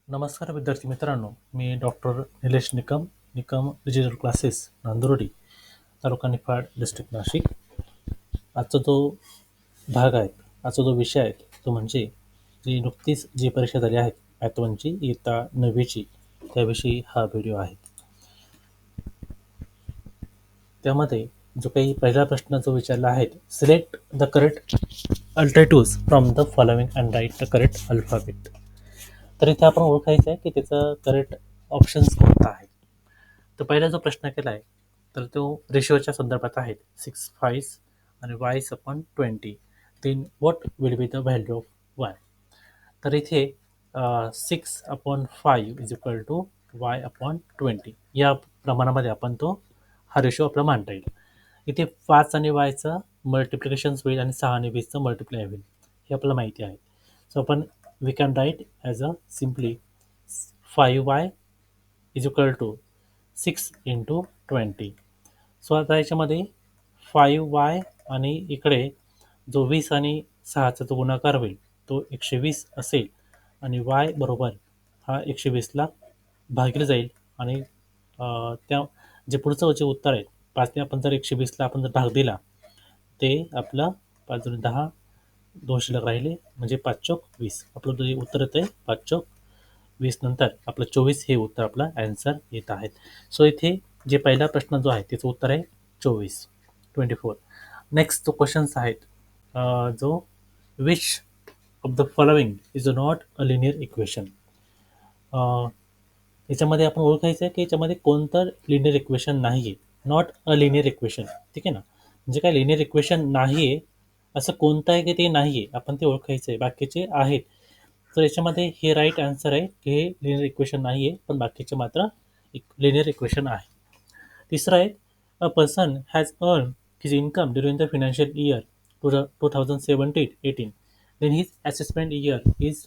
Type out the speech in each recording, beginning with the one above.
नमस्कार विद्यार्थी मित्रांनो, मी doctor Nilesh Nikam, Nikam digital classes, Nandurdi, taluka Niphad, district Nashik. आजचा जो भाग आहे, आजचा जो विषय आहे तो म्हणजे जी नुकतीच जी परीक्षा झाली आहे मॅथ वनची इयत्ता 9वीची, त्याविषयी हा व्हिडिओ आहे. त्यामध्ये जो काही पहिला प्रश्न जो विचारला आहे, select the correct alternatives from the following and write the correct alphabet. तर इथे आपण ओळखायचं आहे की त्याचं करेक्ट ऑप्शन्स कोणता आहे. तर पहिला जो प्रश्न केला आहे तर तो रेशिओच्या संदर्भात आहे 6 5 आणि वायस upon 20. Then what will be the value of Y. तर इथे 6/5 is equal to Y upon 20 या प्रमाणामध्ये आपण तो हा रेशो आपला मांडता येईल. इथे 5 आणि वायचं मल्टिप्लिकेशन होईल आणि 6 आणि 20चं मल्टिप्लाय होईल हे आपल्याला माहिती आहे. सो आपण we can write as a simply 5y is equal to 6 into 20. So आता याच्यामध्ये 5y आणि इकडे जो 20 आणि 6चा जो गुणाकार होईल तो 120 असेल आणि y बरोबर हा 120ला भागिले जाईल आणि त्या जे पुढचं जे उत्तर आहे 5ने आपण जर 120ला आपण जर भाग दिला ते आपलं 5 × 10 2 शिल्लक राहिले म्हणजे 5 चौक 20. आपलं जे उत्तर येतं आहे 5 चौक 20 नंतर आपलं 24 हे उत्तर आपलं ॲन्सर येत आहेत. सो इथे जे पहिला प्रश्न जो आहे त्याचं उत्तर आहे 24. नेक्स्ट जो क्वेश्चन्स आहेत जो which of the following is not a linear equation. याच्यामध्ये आपण ओळखायचं आहे की याच्यामध्ये कोणतं लिनियर इक्वेशन नाही आहे. नॉट अ लिनियर इक्वेशन, ठीक आहे ना. म्हणजे काय लिनियर इक्वेशन नाही आहे असं कोणतं आहे की ते नाही आहे आपण ते ओळखायचं आहे. बाकीचे आहेत तर याच्यामध्ये हे राईट आन्सर आहे की हे लिनियर इक्वेशन नाही आहे पण बाकीचे मात्र लिनियर इक्वेशन आहे. तिसरं आहे a person has earn his income during the financial year 2017-18 then his assessment year is.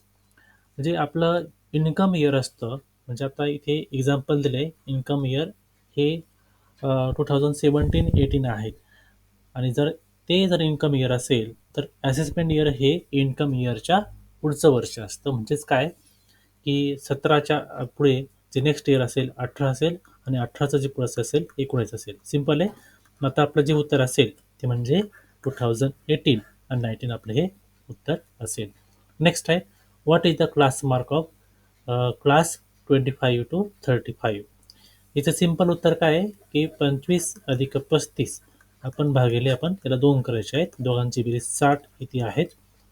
म्हणजे आपलं इन्कम इयर असतं म्हणजे आता इथे एक्झाम्पल दिलं आहे इन्कम इयर हे 2017-18 आहेत आणि जर ते जर इन्कम इयर असेल तर असेसमेंट इयर हे इन्कम इयरच्या पुढचं वर्ष असतं. म्हणजेच काय की 17च्या पुढे जे नेक्स्ट इयर असेल 18 असेल आणि 18चं जे पुढचं असेल 19 असेल. सिम्पल आहे. मग आता आपलं जे उत्तर असेल ते म्हणजे 2018 आणि 19 आपलं हे उत्तर असेल. नेक्स्ट आहे what is the class mark of class 25 to 35. याचं सिंपल उत्तर काय आहे की 25 अधिक 35 आपण भागिले आपण त्याला 2 करायचे आहेत. दोघांची बेरीज 60 किती आहेत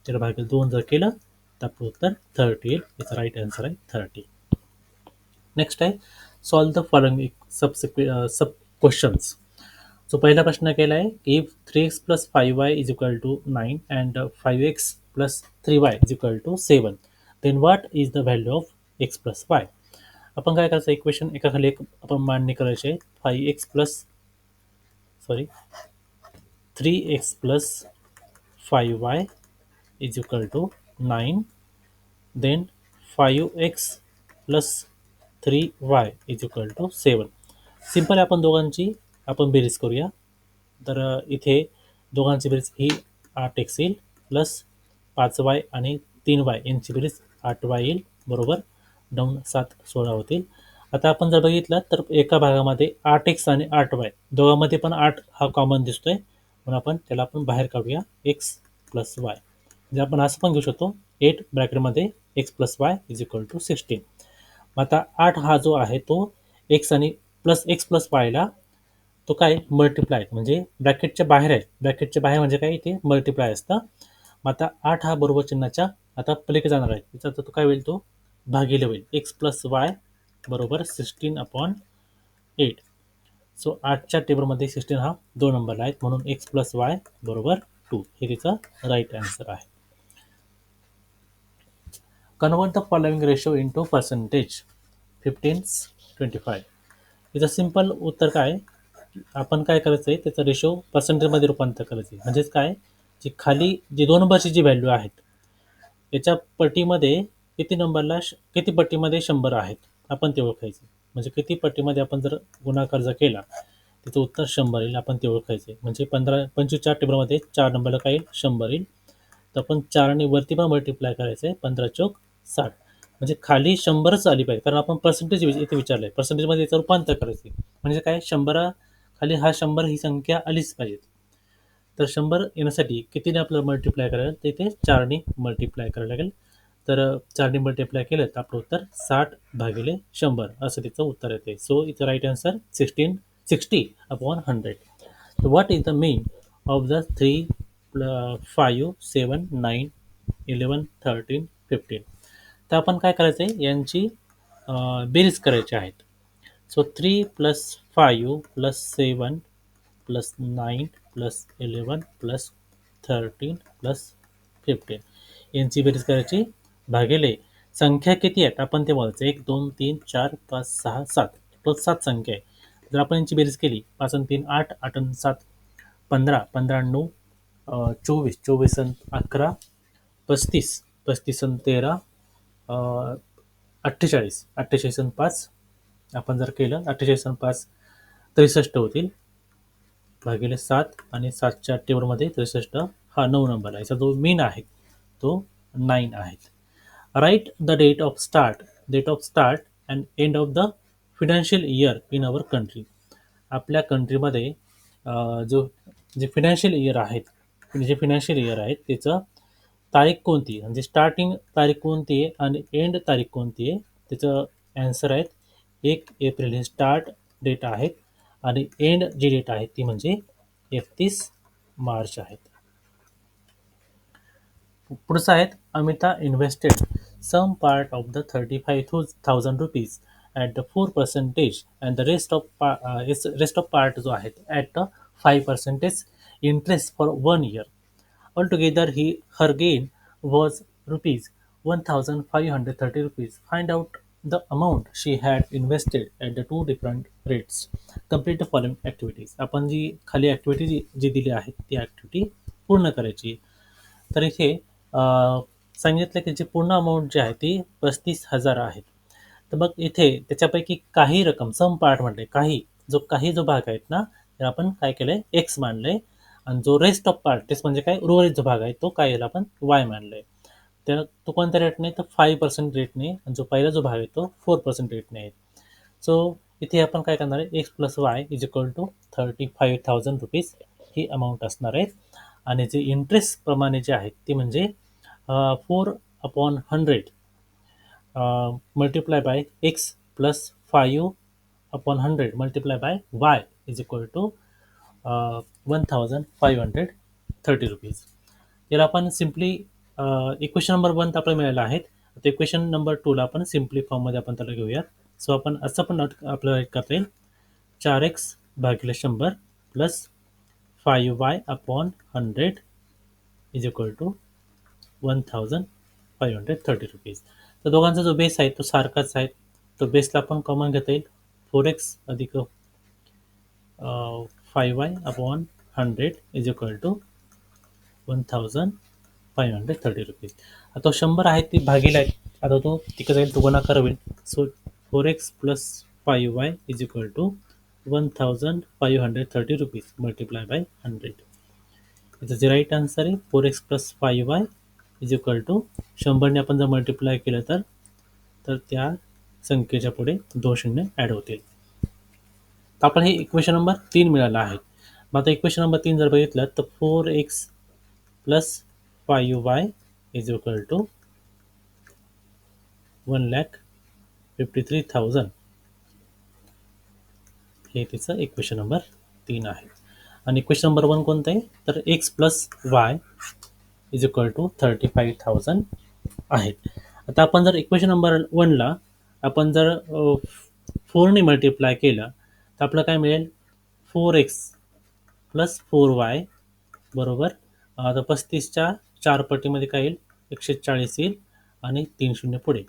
त्याला भागिले 2 जर केलं तर आपलं उत्तर 30 येईल. याचा राईट आन्सर आहे 30. नेक्स्ट आहे solve the following sub questions. So पहिला प्रश्न केला आहे की 3x + 5y is equal to 9 and 5x + 3y is equal to 7. Then what is the value of x + y. आपण काय करायचं इक्वेशन एकाखाली एक आपण मांडणी करायची आहे. 3x + 5y is equal to 9 then 5x + 3y is equal to 7. Simple आहे आपण दोघांची आपण बेरीज करूया. तर इथे दोघांची बेरीज ही 8x येईल प्लस 5y आणि 3y यांची बेरीज 8y येईल बरोबर. 9 7 16 होतील. आता आपण जर बघितलं तर एका भागामध्ये 8x आणि 8y दोघांमध्ये पण 8 हा कॉमन दिसतोय म्हणून आपण त्याला आपण बाहेर काढूया x + y. म्हणजे आपण असं पण घेऊ शकतो 8 ब्रॅकेटमध्ये x + y is equal to 16. आता 8 हा जो आहे तो x आणि प्लस x + yला तो काय मल्टिप्लाय म्हणजे ब्रॅकेटच्या बाहेर आहे. ब्रॅकेटच्या बाहेर म्हणजे काय इथे मल्टिप्लाय असतं. मग आता 8 हा बरोबर चिन्हाच्या आता पलीकडे जाणार आहे. त्याचा तो काय होईल तो भागिले होईल. x + y बरोबर 16/8. सो 8च्या टेबलमध्ये 16 हा 2 नंबरला आहे म्हणून x + y बरोबर 2 हे तिचं राईट आन्सर आहे. Convert the following ratio into percentage 15-25. याचं सिंपल उत्तर काय आपण काय करायचं आहे त्याचा रेशो पर्सेंटेजमध्ये रूपांतर करायचं आहे. म्हणजेच काय जी खाली जी 2 नंबरची जी व्हॅल्यू आहेत याच्या पटीमध्ये किती पटीमध्ये 100 आहेत आपण ते ओळखायचं. म्हणजे किती पटीमध्ये आपण जर गुणाकार जर केला त्याचं उत्तर 100 येईल आपण ते ओळखायचे. म्हणजे 25च्या टेबलमध्ये 4 नंबरला काय येईल 100 येईल. तर आपण 4 आणि वरती पण मल्टिप्लाय करायचं आहे 15 चौक 60. म्हणजे खाली 100च आली पाहिजे, कारण आपण पर्सेंटेज इथे विचारलं आहे, पर्सेंटेजमध्ये याचं रूपांतर करायचं म्हणजे काय, 100 खाली हा 100 ही संख्या आलीच पाहिजे. तर 100 येण्यासाठी कितीने आपल्याला मल्टिप्लाय करायला, तर इथे 4ने मल्टिप्लाय करायला लागेल. तर 4ने मल्टिप्लाय केलं तर आपलं उत्तर 60/100 असं तिचं उत्तर येते. सो इथं right answer 60/100. What is the mean of the 3, 5, 7, 9, 11, 13, 15. तर आपण काय करायचं आहे, यांची बेरीज करायची आहेत. So 3 plus 5 plus 7 plus 9 plus 11 plus 13 plus 15 यांची बेरीज करायची भागिले संख्या किती आहेत आपण ते बोलायचं. 1 2 3 4 5 6 7 टोटल 7 संख्या आहे. जर आपण यांची बेरीज केली 5 आणि 3 8 8 आणि 7 15 15 9 24 24 आणि 11 35 35 आणि 13 48 48 आणि 5 आपण जर केलं 48 आणि 5 63 होतील भागिले 7 आणि 7च्या टेबलमध्ये 63 हा 9 नंबर आहे. याचा जो मीन आहे तो 9 आहे. Right the date of start and end of the financial year in our country. आपल्या कंट्रीमध्ये जो जे फिनान्शियल इयर आहेत, त्याचं तारीख कोणती, म्हणजे स्टार्टिंग तारीख कोणती आहे आणि एंड तारीख कोणती आहे, त्याचं ॲन्सर आहेत 1 एप्रिल हे स्टार्ट डेट आहेत आणि एंड जी डेट आहे ती म्हणजे 31 मार्च आहेत. पुढचं आहेत, Amita invested some part of the 35,000 rupees at the 4% and the rest of part जो आहे at the 5% interest for 1 year. Altogether, her gain was rupees 1,530 rupees. Find out the amount she had invested at the two different rates. Complete the following activities. आपण जी खाली activity जी दिली आहे ती activity पूर्ण करायची. तर इथे सांगितलं की जी पूर्ण अमाऊंट जी आहे ती 35,000 आहे. तर मग इथे त्याच्यापैकी काही रक्कम, सम पार्ट म्हटले, काही जो भाग आहेत ना, तर आपण काय केलंय एक्स मानलंय आणि जो रेस्ट ऑफ पार्ट म्हणजे काय उर्वरित जो भाग आहे तो काय याला आपण वाय मानलंय. तर तो कोणत्या रेटने, तर 5% रेटने, आणि जो पहिला जो भाग आहे तो 4% रेटने आहे. सो इथे आपण काय करणार आहे, x plus Y is equal to 35,000 rupees ही अमाऊंट असणार आहे. आणि जे इंटरेस्ट प्रमाणे जे आहेत ते म्हणजे 4/100 multiply by x plus 5/100 multiply by y is equal to 1,530 rupees. याला आपण सिम्पली इक्वेशन नंबर 1 आपल्याला मिळाला आहे. आता इक्वेशन नंबर 2ला आपण सिम्पली फॉर्ममध्ये आपण त्याला घेऊयात. सो आपण असं पण आपल्याला करता येईल, 4x/100 plus 5y/100 is equal to 1,530 rupees. तर दोघांचा जो बेस आहे तो सारखाच आहे. तो बेसला आपण कॉमन घेता येईल, 4x अधिक 5y/100 is equal to 1,530 rupees. आता 100 आहे ती भागीला आहे, आता तो तिकडे जाईल, तो गुणाकार होईल. So 4x plus 5y is equal to 1,530 rupees multiply by 100. याचं जे राईट आन्सर आहे 4x plus 5y is equal to 100ने आपण जर मल्टिप्लाय केलं तर त्या संख्येच्या पुढे 2 शून्य ॲड होतील. तर आपण हे इक्वेशन नंबर 3 मिळालं आहे. मग आता इक्वेशन नंबर 3 जर बघितलं तर 4x plus 5y is equal to 1,53,000 हे तिचं इक्वेशन नंबर 3 आहे. आणि इक्वेशन नंबर 1 कोणतं आहे, तर x plus Y is equal to 35,000 आहे. आता आपण जर इक्वेशन नंबर 1ला आपण जर 4ने मल्टिप्लाय केलं तर आपलं काय मिळेल, 4x प्लस 4y बरोबर, आता 35च्या 4 पटीमध्ये काय येईल, 140 येईल आणि 3 शून्य पुढे.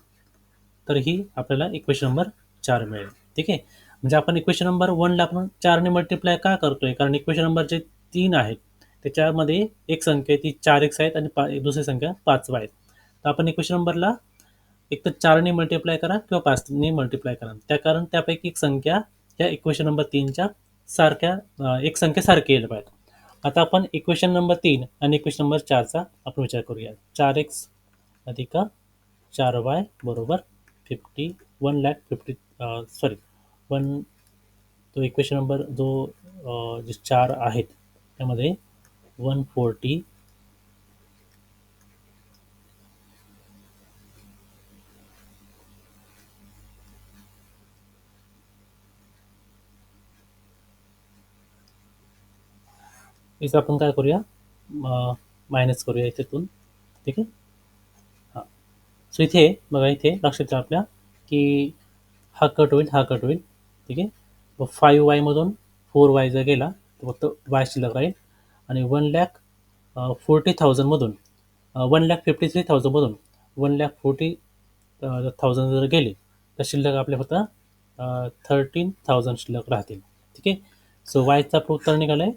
तर ही आपल्याला इक्वेशन नंबर 4 मिळेल. ठीक आहे, म्हणजे आपण इक्वेशन नंबर 1ला आपण 4ने मल्टिप्लाय का करतोय, कारण इक्वेशन नंबर जे 3 आहेत त्याच्यामध्ये एक संख्या ती 4x आहेत आणि दुसरी संख्या 5y आहेत. तर आपण इक्वेशन नंबरला एक तर 4ने मल्टिप्लाय करा किंवा 5ने मल्टिप्लाय करा, त्या कारण त्यापैकी एक संख्या या इक्वेशन नंबर 3च्या सारख्या एक संख्या सारखी यायला पाहिजे. आता आपण इक्वेशन नंबर 3 आणि इक्वेशन नंबर 4चा आपण विचार करूया. 4x अधिक 4y बरोबर 1,50,000 सॉरी वन तो इक्वेशन नंबर जो जे 4 आहेत त्यामध्ये 140 इथं आपण काय करूया मायनस करूया इथून. ठीक आहे. हां. सो इथे बघा इथे लक्षात ठेवा आपल्या की हा कट होईल हा कट होईल. ठीक आहे. मग 5y मधून 4y जर गेला तर फक्त y शिल्लक राहील आणि 1,40,000 मधून 1,53,000 मधून 1,40,000 जर गेले तर शिल्लक आपले फक्त 13,000 शिल्लक राहतील. ठीक आहे. सो वायचा उत्तर निघालाय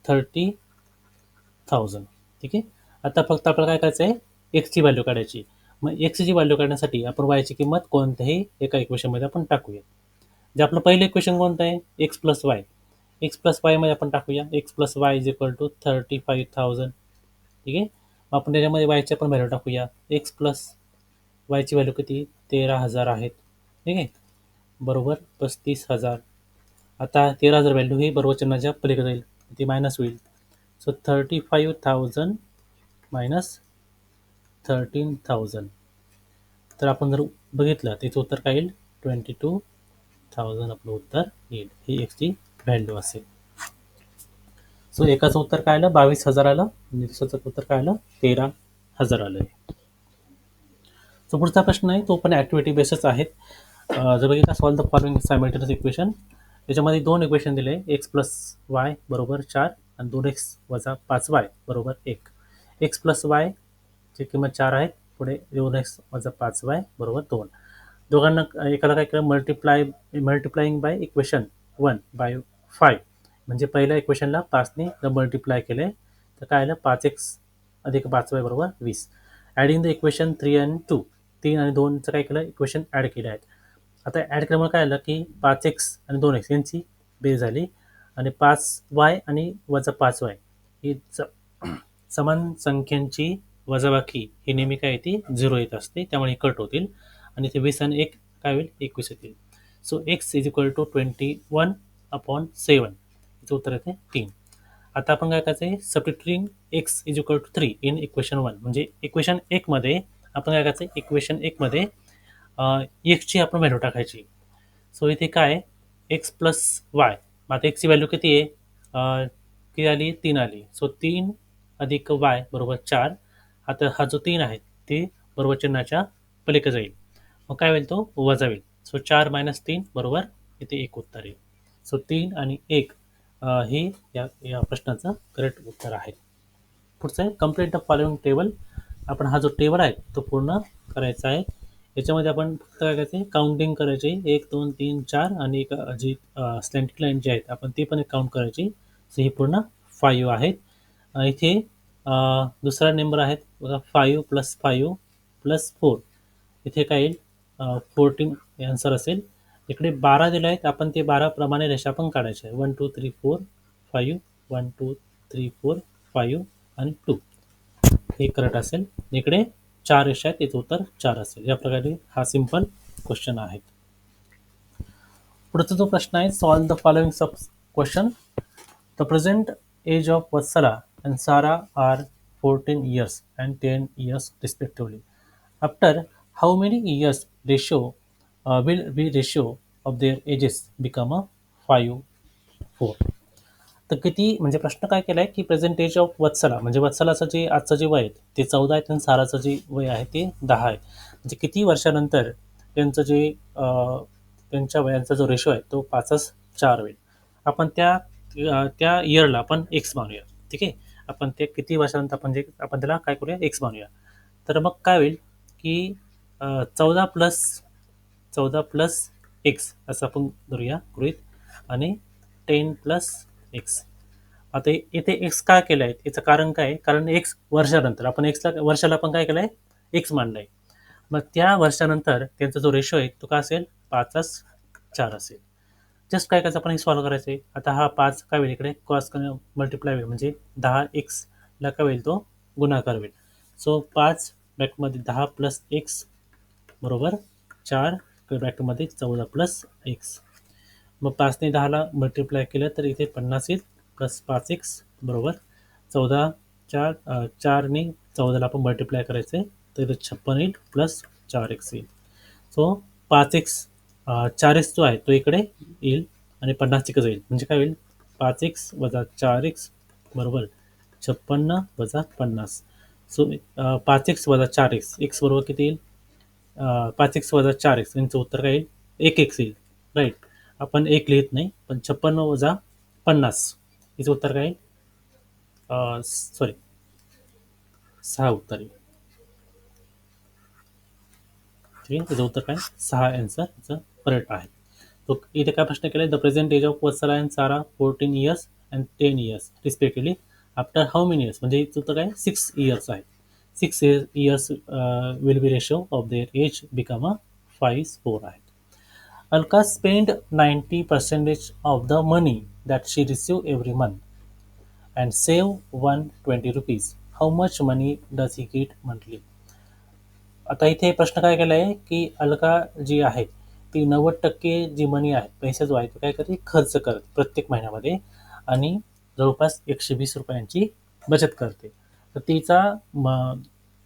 30,000. ठीक आहे. आता फक्त आपल्याला काय करायचं आहे एक्सची व्हॅल्यू काढायची. मग एक्सची व्हॅल्यू काढण्यासाठी आपण वायची किंमत कोणत्याही एका इक्वेशनमध्ये आपण टाकूया. जे आपलं पहिलं इक्वेशन कोणतं आहे x plus y. X plus वायमध्ये आपण टाकूया x plus Y is equal to 35,000. ठीक आहे. मग आपण त्याच्यामध्ये वायची आपण व्हॅल्यू टाकूया एक्स प्लस वायची व्हॅल्यू किती 13,000 आहेत. ठीक आहे. बरोबर 35,000. आता 13,000 व्हॅल्यू ही बरोबर चिन्हाच्या पलीकडे जाईल ती मायनस होईल. So 35,000 minus 13,000. तर आपण जर बघितलं त्याचं उत्तर काय येईल 22,000 आपलं उत्तर येईल. ही एक्सची व्हॅल्यू असेल. सो एकाचं उत्तर काय आलं 22,000 आलं आणि दुसऱ्याचं उत्तर काय आलं 13,000 आलं. सो पुढचा प्रश्न आहे तो पण ॲक्टिव्हिटी बेसच आहेत. जर बघितला solve the following simultaneous equation. त्याच्यामध्ये दोन इक्वेशन दिले एक्स प्लस वाय बरोबर 4 आणि 2x वजा 5y बरोबर 1. एक्स प्लस वाय ची किंमत 4 आहे. पुढे 2x वजा 5y बरोबर 2. दोघांना एकाला काय केलं मल्टिप्लाईंग बाय इक्वेशन 1 बाय 5 म्हणजे पहिल्या इक्वेशनला 5ने जर मल्टिप्लाय केले तर काय आलं 5x अधिक 5y बरोबर 20. ॲडिंग द इक्वेशन 3 आणि 2 3 आणि 2चं काय केलं इक्वेशन ॲड केले आहेत. आता ॲड केल्यामुळे काय आलं की 5x आणि 2x यांची बेरीज झाली आणि 5y आणि वजा 5y ही समान संख्यांची वजाबाकी ही नेहमी काय येते 0 येत असते. त्यामुळे कट होतील आणि ते 20 आणि 1 काय होईल 21 येतील. So x is equal to 21/7 याचं उत्तर येते 3. आता आपण काय करायचं आहे substituting x is equal to 3 in equation 1 म्हणजे इक्वेशन 1 मध्ये आपण काय करायचं इक्वेशन 1 मध्ये एक्सची आपण व्हॅल्यू टाकायची. सो इथे काय एक्स प्लस वाय. मग आता एक्सची व्हॅल्यू किती आहे किती आली 3 आली. सो 3 अधिक वाय बरोबर 4. आता हा जो 3 आहे ते बरोबर चिन्हाच्या पलीकडे जाईल. मग काय होईल तो वजा होईल. सो 4 मायनस 3 बरोबर इथे 1 उत्तर येईल. सो 3 आणि 1 हे या प्रश्नाचं करेक्ट उत्तर आहे. पुढचं आहे कम्प्लीट द फॉलोइंग टेबल. आपण हा जो टेबल आहे तो पूर्ण करायचा आहे. याच्यामध्ये आपण फक्त काय करायचं काउंटिंग करायची 1 2 3 4 आणि एक जी स्लॅन्टिंग लाईन जी आहेत आपण ती पण एक काउंट करायची. सो ही पूर्ण 5 आहेत. इथे दुसरा नंबर आहेत बघा 5 प्लस 5 प्लस 4 इथे काय येईल 14 आन्सर असेल. इकडे 12 दिले आहेत आपण ते 12 प्रमाणे रेषा पण काढायचे 1 2 3 4 5 1 2 3 4 5 आणि 2 हे करेक्ट असेल. इकडे 4 रेषा आहेत याचं उत्तर 4 असेल. या प्रकारे हा सिंपल क्वेश्चन आहे. पुढचा जो प्रश्न आहे solve the following sub question. The present age of Vatsala and Sara are 14 years and 10 years respectively. After how many years ratio will be ratio of their ages become a 5 4. तर किती म्हणजे प्रश्न काय केलाय की प्रेझेंट एज ऑफ वत्सला म्हणजे वत्सलाचं जे आजचं जे वय आहे ते 14 आहे आणि साराचं जे वय आहे ते 10 आहे. म्हणजे किती वर्षानंतर त्यांचं जे त्यांच्या वयांचा जो रेशो आहे तो 5:4 होईल. आपण त्या इयरला आपण एक्स मानूया. ठीक आहे. आपण ते किती वर्षानंतर आपण त्याला काय करूया एक्स मानूया. तर मग काय होईल की 14 प्लस एक्स असं आपण धरूया गृहीत आणि 10 प्लस एक्स. आता इथे एक्स काय केलं आहे याचं कारण काय कारण एक्स वर्षानंतर आपण एक्सला वर्षाला आपण काय केलं आहे एक्स मानलं आहे. मग त्या वर्षानंतर त्यांचा जो रेशो आहे तो काय असेल 5:4 असेल. जस्ट काय करायचं आपण हे सॉल्व्ह करायचं आहे. आता हा 5 काय होईल इकडे क्रॉस मल्टिप्लाय होईल म्हणजे 10 एक्सला काय होईल तो गुणाकार होईल. सो 5 ब्रॅकेटमध्ये 10 प्लस एक्स बरोबर 4 ब्रॅकेटमध्ये 14 प्लस एक्स. मग 5ने 10ला मल्टिप्लाय केलं तर इथे 50 येईल प्लस 5x बरोबर 14 4ने 14ला आपण मल्टिप्लाय करायचं आहे तर इथे 56 येईल प्लस 4x येईल. सो 5x 4x जो आहे तो इकडे येईल आणि 50 तिकडे जाईल म्हणजे काय होईल 5x वजा 4x बरोबर 56 वजा 50. सो 5x वजा 4x x बरोबर किती येईल 5x वजा 4x यांचं उत्तर काय येईल 1x येईल राईट. आपण एक लिहित नाही पण 56 वजा 50 याचं उत्तर काय येईल सॉरी 6 उत्तर येईल. ठीक आहे त्याचं उत्तर काय 6 आन्सर याचं करेक्ट आहे. तो इथे काय प्रश्न केलाय the present age of Vatsala and Sara 14 years and 10 years respectively after how many years म्हणजे याचं उत्तर काय 6 इयर्स आहे. 6 years will be ratio of their age become 5:4 आहे. Alka spent 90% of the money that she received every month and save 120 rupees. How much money does he get monthly? आता इथे प्रश्न काय केलाय की अलका जी आहे ती 90% जी मनी आहे पैसा जो आहे तो काय करते खर्च करते प्रत्येक महिन्यामध्ये आणि जवळपास 120 रुपयांची बचत करते. तर तिचा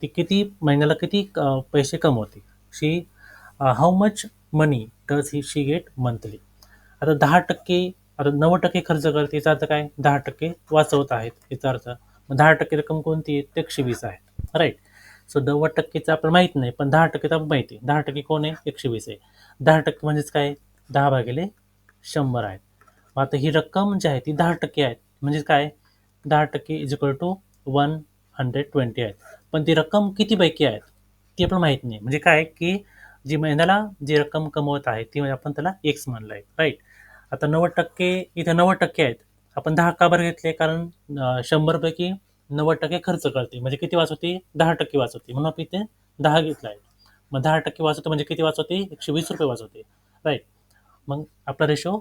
ती किती महिन्याला किती पैसे कमवते she how much money does he she get monthly. आता 10% आता 90% खर्च करते याचा अर्थ काय 10% वाचवत आहेत याचा अर्थ मग 10% रक्कम कोणती आहे ते 120 आहे राईट. सो 90%चं आपण माहित नाही पण 10% तर माहिती 10% कोण आहे 120 आहे. 10% म्हणजेच काय 10 भागिले 100 आहे. मग आता ही रक्कम जी आहे ती 10% आहे म्हणजे काय 10% इज इक्वल टू 120 आहेत. पण ती रक्कम किती पैकी आहेत ती आपण माहित नाही म्हणजे काय की जी महिन्याला जी रक्कम कमवत आहे ती म्हणजे आपण त्याला एक्स म्हणलं आहे राईट. आता 90% इथे 90% आहेत आपण 10 का बरं घेतले कारण 100 पैकी 90% खर्च करते म्हणजे किती वाचवते 10% वाचवते म्हणून आपण इथे 10 घेतला आहे. मग 10% वाचवते म्हणजे किती वाचवते 120 रुपये वाचवते राईट. मग आपला रेशो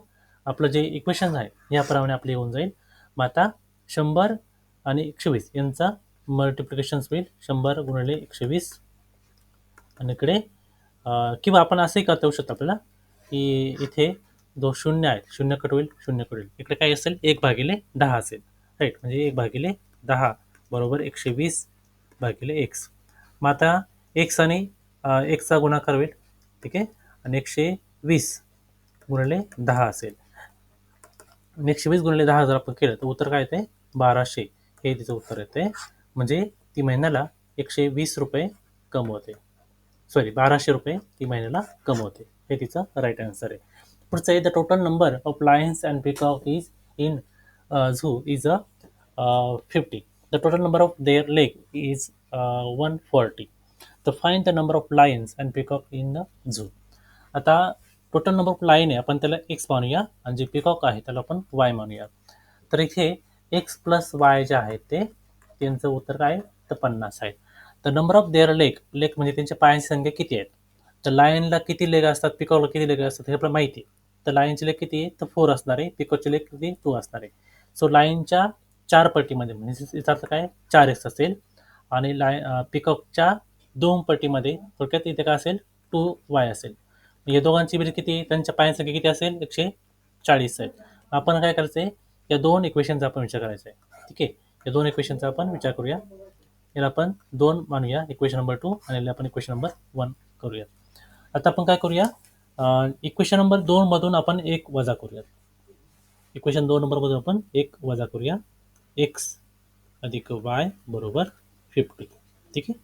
आपलं जे इक्वेशन आहे याप्रमाणे आपले येऊन जाईल. मग आता 100 आणि 120 यांचा मल्टिप्लिकेशन्स होईल 100 गुणिले 120 आणि इकडे किंवा आपण असंही करता येऊ शकतो आपल्याला की इथे 2 शून्य आहेत शून्य कट होईल शून्य कट होईल इकडे काय असेल 1/10 असेल राईट म्हणजे 1/10 बरोबर 120 भागिले एक्स. मग आता एक्स आणि एक्सचा गुणाकार होईल ठीक आहे आणि 120 गुणिले 10 असेल आणि 120 गुणिले 10 जर आपण केलं तर उत्तर काय येते 1200 हे तिचं उत्तर येते म्हणजे ती महिन्याला 120 रुपये कमवते सॉरी 1200 रुपये ती महिन्याला कमवते हे तिचं राईट आन्सर आहे. पुढचं आहे the total number of lions and peacock is in zoo is 50. The total number of their leg is 140. तर find the number of lions and peacock in the zoo. आता टोटल नंबर ऑफ लाईन आहे आपण त्याला x मानूया आणि जे peacock आहे त्याला आपण वाय मानूया. तर इथे एक्स प्लस वाय जे आहे ते त्यांचं उत्तर काय तर 50 आहे. तर number of their leg leg म्हणजे त्यांच्या पायांची संख्या किती आहेत. तर लायनला किती लेग असतात पिकॉकला किती लेग असतात हे आपल्याला माहिती आहे. तर लायनची लेग किती आहे तर 4 असणार आहे पिकॉकची लेग किती 2 असणार आहे. सो लायनच्या 4 पटीमध्ये म्हणजे याचा अर्थ काय 4x असेल आणि पिकॉकच्या 2 पटीमध्ये थोडक्यात इथे काय असेल 2y असेल. या दोघांची बेरीज किती त्यांच्या पायांची संख्या किती असेल 140 आहे. आपण काय करायचं आहे या दोन इक्वेशनचा आपण विचार करायचा आहे ठीक आहे. या दोन इक्वेशनचा आपण विचार करूया. याला आपण 2 मानूया इक्वेशन नंबर 2 आणि याला आपण इक्वेशन नंबर 1 करूया. आता आपण काय करूया इक्वेशन नंबर 2 मधून आपण 1 वजा करूया. इक्वेशन 2 नंबर मधून आपण 1 वजा करूया x अधिक y बरोबर 50 ठीक आहे.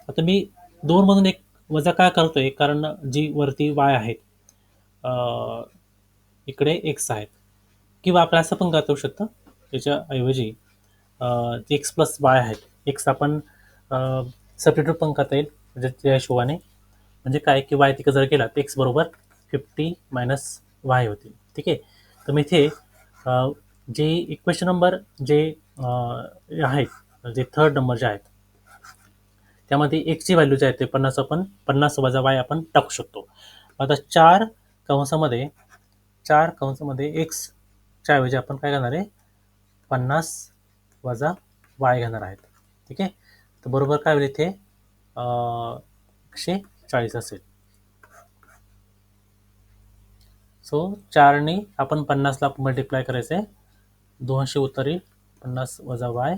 आता मी 2 मधून 1 वजा काय करतोय कारण जी वरती y आहेत इकडे x आहेत किंवा आपण असं पण करता येऊ शकतं त्याच्याऐवजी एक्स प्लस वाय आहेत एक्स आपण सबस्टिट्यूट पण करता येईल म्हणजे त्या हिशोबाने म्हणजे काय की वाय तिकडे जर केला तर एक्स बरोबर 50 मायनस वाय होतील ठीक आहे. तर मी इथे जे इक्वेशन नंबर जे आहेत जे थर्ड नंबर जे आहेत त्यामध्ये एक्सची व्हॅल्यू जे आहे ते 50 आपण 50 वजा वाय आपण टाकू शकतो. आता 4 कंसामध्ये एक्सच्या ऐवजी आपण काय करणार आहे 50 वजा वाय घेणार आहेत ठीक आहे. तर बरोबर काय होईल इथे 140 असेल. सो 4ने आपण 50ला मल्टिप्लाय करायचं आहे. 200 उत्तर येईल. 50 वजा वाय.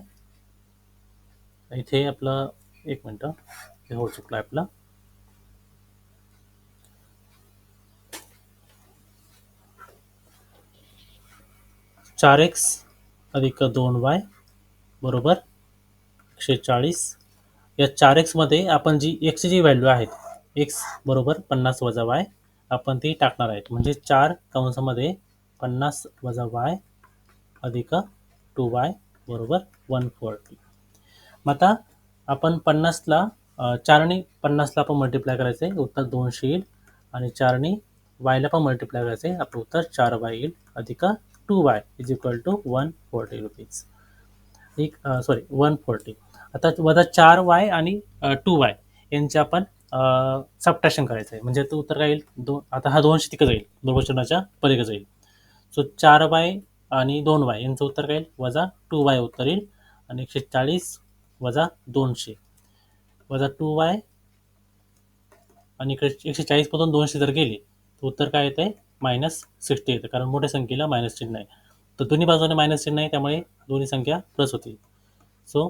इथे आपलं एक मिनटं, हे हो चुकलं आपलं. 4x अधिक 2y बरोबर 140. या 4x मध्ये आपण जी x ची व्हॅल्यू आहेत, x बरोबर 50 वजा y, आपण ती टाकणार आहेत. म्हणजे 4 कंसामध्ये 50 वजा y अधिक 2y बरोबर 140. मग आता आपण 50ला 4ने 50ला पण मल्टिप्लाय करायचं आहे, उत्तर 200 येईल. आणि 4ने वायला पण मल्टिप्लाय करायचं आहे, आपलं उत्तर 4y येईल अधिक 2y is equal to 140 rupees. एक सॉरी 140. आता वजा 4y आणि 2y यांचे आपण सबट्रॅक्शन करायचं आहे. म्हणजे तो उत्तर काय येईल, आता हा 200 तिकडे जाईल, बरोबर पलीकडे जाईल. सो 4y आणि 2y यांचं उत्तर काय येईल, वजा 2y उत्तर येईल. आणि 140 वजा 200 वजा 2y आणि इकडे 140 मधून 200 जर गेले तर उत्तर काय येतं आहे, -60 येतं. कारण मोठ्या संख्येला मायनस चिन्ह आहे. तर दोन्ही बाजूने मायनस चिन्ह आहे, त्यामुळे दोन्ही संख्या प्लस होतील. सो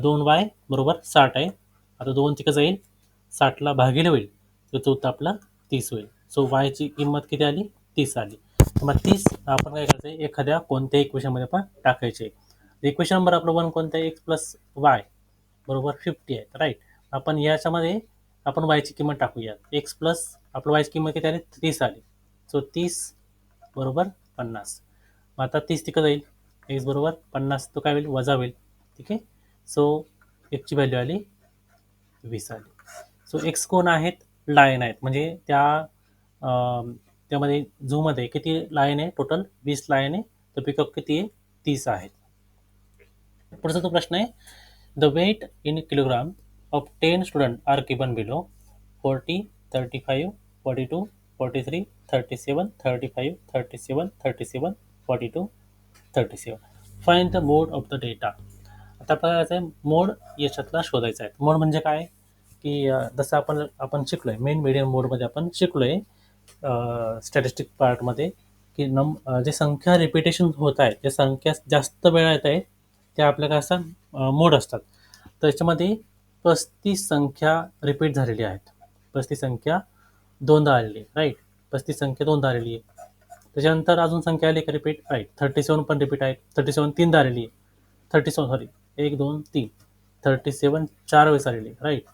2y बरोबर 60 आहे. आता 2 तिकडे जाईल, 60ला भागिले होईल, त्याचं उत्तर आपला 30 होईल. सो वायची किंमत किती आली, 30 आली. मग 30 आपण काय करायचं आहे, एखाद्या कोणत्याही इक्वेशनमध्ये आपण टाकायचे. इक्वेशन नंबर आपलं 1 कोणतं आहे, एक्स प्लस वाय बरोबर 50 आहे, राईट. आपण याच्यामध्ये आपण वायची किंमत टाकूया. एक्स प्लस आपलं वायची किंमत किती आली, 30 आली. सो 30 बरोबर 50. मग आता 30 तिकडे जाईल, एक्स बरोबर 50 तो काय होईल, वजा होईल. ठीक आहे. सो एक्सची व्हॅल्यू आली 20 आली. सो एक्स कोण आहेत, लाईन आहेत. म्हणजे त्यामध्ये झूमध्ये किती लाईन आहे, टोटल 20 लाईन आहे. तर पिकअप किती आहे, 30 आहेत. पुढचा तो प्रश्न आहे, the weight in kilogram of 10 student are given below 40, 35, 42, 43, 37, 35, 37, 37, 42, 37. Find the mode of the data. आता आपल्याला आहे मोड याच्यातला शोधायचा आहे. मोड म्हणजे काय, की जसं आपण शिकलोय मेन मीडियम मोडमध्ये आपण शिकलोय स्टॅटिस्टिक पार्टमध्ये, की जे संख्या रिपिटेशन होत आहे, जे संख्या जास्त वेळा येत आहे, त्या आपल्या काय असतात, मोड असतात. तर याच्यामध्ये 35 संख्या रिपीट झालेली आहेत. 35 संख्या दोनदा आलेली आहे, राईट. 35 संख्या दोनदा आलेली आहे. त्याच्यानंतर अजून संख्या आली का रिपीट, राईट. 37 पण रिपीट आहे. 37 तीनदा आलेली आहे. 37 सॉरी 1 2 3, 37 4 वेळेस आलेली आहे, राईट.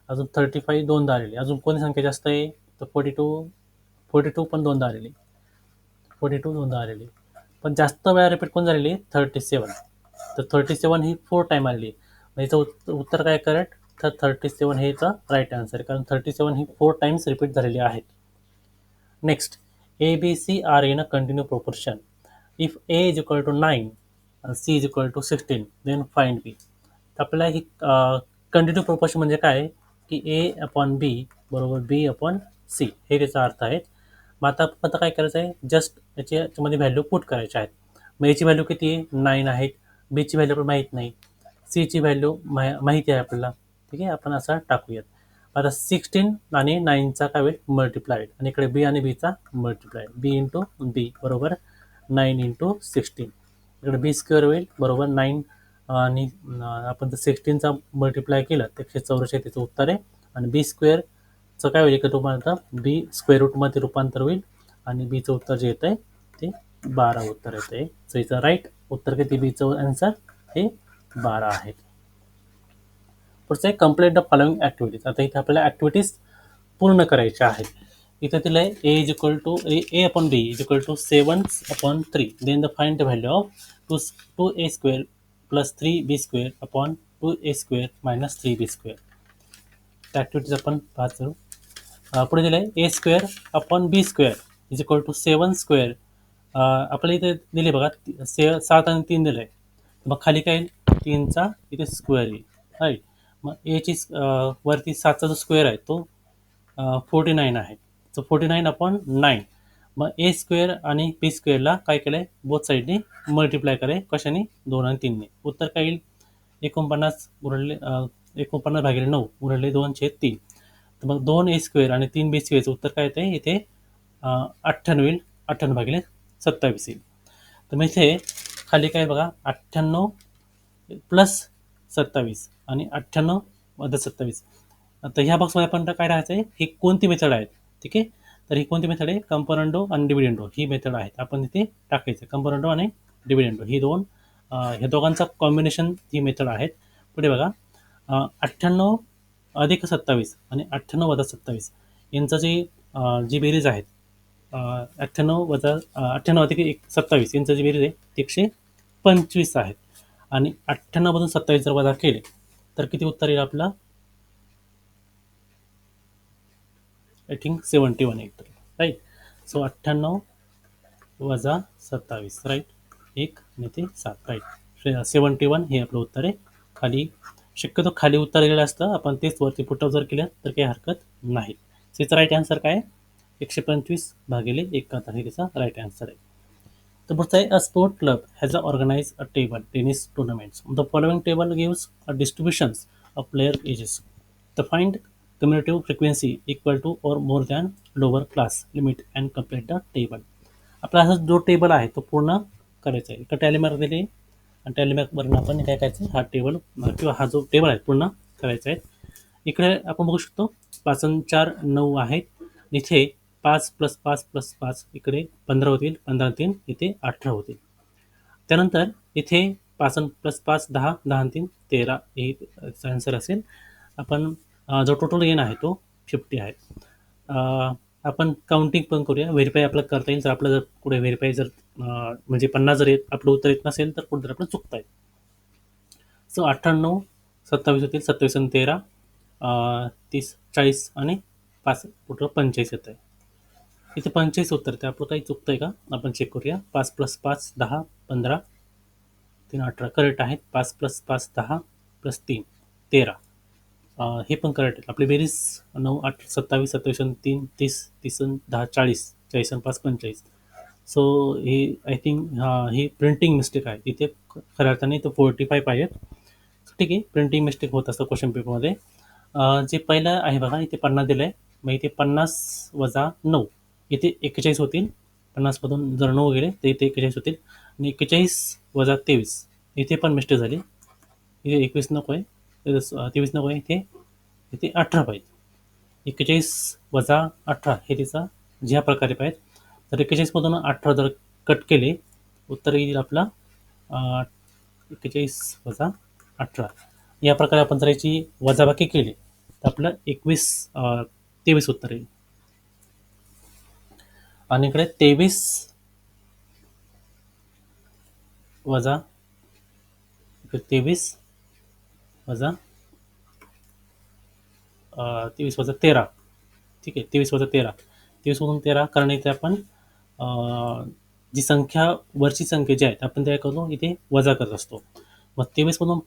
अजून 35 दोनदा आलेली. अजून कोणी संख्या जास्त आहे, तर 42 पण दोनदा आलेली. 42 दोनदा आलेली. पण जास्त वेळा रिपीट कोण झालेली, 37. तर 37 ही 4 टाइम आलेली. याचं उत्तर काय करेक्ट, तर 37 हे याचं राईट आन्सर आहे, कारण 37 ही 4 टाइम्स रिपीट झालेली आहेत. Next, a b c are in a continue proportion. If a is equal to 9 आणि c is equal to 16, then find b. तर आपल्याला ही कंटिन्यू प्रोपोर्शन म्हणजे काय, की ए अपॉन बी बरोबर बी अपॉन सी, हे त्याचा अर्थ आहे. मग आता काय करायचं आहे, जस्ट याच्यामध्ये व्हॅल्यू पुट करायच्या आहेत. मग याची व्हॅल्यू किती आहे, 9 आहेत. बीची व्हॅल्यू पण माहीत नाही, सीची व्हॅल्यू माहिती आहे आपल्याला. ठीक आहे, आपण असं टाकूयात. आता 16 आणि 9चा काय होईल, मल्टिप्लाय होईल. आणि इकडे बी आणि बीचा मल्टिप्लाय, बी इंटू बी बरोबर 9 इंटू 16. इकडे बी स्क्वेअर होईल बरोबर 9, आणि आपण जर 16चा मल्टिप्लाय केलं तर 184 त्याचं उत्तर आहे. आणि बी स्क्वेअरचं काय होईल, इकडे तुम्हाला बी स्क्वेअर रूटमध्ये रूपांतर होईल. आणि बीचं उत्तर जे येतं आहे ते 12 उत्तर येतं आहे. सो याचं राईट उत्तर किती, बीचं आन्सर हे 12 आहे. पुढचं आहे, कम्प्लीट द फॉलोइंग ॲक्टिव्हिटीज. आता इथे आपल्याला ॲक्टिव्हिटीज पूर्ण करायच्या आहेत. इथे दिलं आहे a is equal to a upon b is equal to 7/3. Then the find the value of 2a square plus 3b square upon 2a square minus 3b square. त्या ॲक्टिव्हिटीज आपण पाहत जाऊ. पुढे दिलं आहे a square upon b square is equal to 7 square. आपल्याला इथे दिले बघा 7 आणि 3 दिलं आहे. मग खाली काय येईल, 3चा इथे स्क्वेअर येईल, राईट. मग एची वरती 7चा जो स्क्वेअर आहे तो 49 आहे. So 49 upon 9. मग ए स्क्वेअर आणि बी स्क्वेअरला काय केलं आहे, बोथ साईडने मल्टिप्लाय करे. कशाने, 2 आणि 3ने. उत्तर काय येईल, 49 गुणिले 49 भागिले 9 उरले 2/3. तर मग 2a² आणि 3b²चं उत्तर काय येते इथे 98 येईल. 98 भागिले 27 येईल. तर मग इथे खाली काय बघा 98 प्लस 27 आणि 98 वजा 27. आता ह्या बॉक्समध्ये आपण काय राहायचं आहे, ही कोणती मेथड आहे, ठीक आहे. तर ही कोणती मेथड आहे, कंपोनंडो आणि डिव्हिडेंडो ही मेथड आहे. आपण इथे टाकायचं कंपोनंडो आणि डिव्हिडेंडो ही ह्या दोघांचा कॉम्बिनेशन ही मेथड आहेत. पुढे बघा 98 अधिक 27 आणि 98 वजा 27 यांचं जी बेरीज आहे 98 वजा 98 अधिक 27 यांचं जी बेरीज आहे ती 125 आहे. आणि 98 मधून 27 जर वजा केले तर किती उत्तर येईल आपलं, आय थिंक 71 येईल, राईट. सो 98 वजा 27, राईट, 1 आणि ते 7, राईट. 71 हे आपलं उत्तर आहे. खाली शक्यतो खाली उत्तर दिलेलं असतं, आपण तेच वरती पुटअप जर केलं तर काही हरकत नाही. सो याचा राईट आन्सर काय आहे, 125 भागिले 71 हे त्याचा राईट आन्सर आहे. तर पुढचा आहे, a sport club has organise a table tennis tournaments. The following table gives a distributions of player ages. The find cumulative frequency equal to or more than lower class limit and complete the table. आपला हा जो table आहे तो पूर्ण करायचा आहे. एका टॅलीमार्क दिले आणि टॅलीमार्कवरून आपण काय करायचं, हा टेबल किंवा हा जो टेबल आहे पूर्ण करायचा आहे. इकडे आपण बघू शकतो 5 आणि 4 9 आहेत. इथे 5 + 5 + 5 इकडे 15 होतील, 15 आणि 3 इथे 18 होतील. त्यानंतर इथे 5 आणि + 5 10, 10 आणि 3 13 हे आन्सर असेल. आपण जो टोटल गेन आहे तो 50 आहे. आपण काउंटिंग पण करूया, व्हेरीफाय आपल्याला करता येईल. जर आपलं जर पुढे व्हेरीफाय जर म्हणजे 50 जर आपलं उत्तर येत नसेल तर कुठं आपलं चुकता येईल. सो 98 27 होतील, 27 आणि 13 30 40 आणि 5 टोटल 45 येत आहे. इथे 45 उत्तर ते आपलं काही चुकतंय का आपण चेक करूया. 5 + 5 10 15 3 18 करेक्ट आहेत. 5 + 5 10 + 3 13 हे पण करेक्ट आहे. आपली बेरीज 9 8 27 27 आणि 3 30 30 आणि 10 40 40 आणि 5 45. सो हे I think he printing mistake आहे. इथे खऱ्या अर्थाने इथे 45 पाहिजेत. ठीक आहे, प्रिंटिंग मिस्टेक होत असतं क्वेश्चन पेपरमध्ये. जे पहिलं आहे बघा इथे 50 दिलं आहे, मग इथे 50 वजा 9 इथे 41 होतील. 50मधून जर 9 गेले तर इथे 41 होतील. आणि 41 वजा 23 इथे पण मिस्टेक झाली. इथे 21 नको आहे, 23 नको आहे, इथे 18 पाहिजे. 41 वजा 18 हे तिचा ज्या प्रकारे पाहिजे. तर 41मधून 18 जर कट केले उत्तर येईल आपला 41 वजा 18. या प्रकारे आपण जर याची वजाबाकी केली तर आपलं 23 उत्तर येईल. आणि इकडे 23 वजा 23 वजा 23 वजा 13, ठीक आहे. 23 वजा 13, 23 मधून 13 कारण इथे आपण जी संख्या वरची संख्या जी आहे आपण त्या करतो इथे वजा करत असतो. मग 23 मधून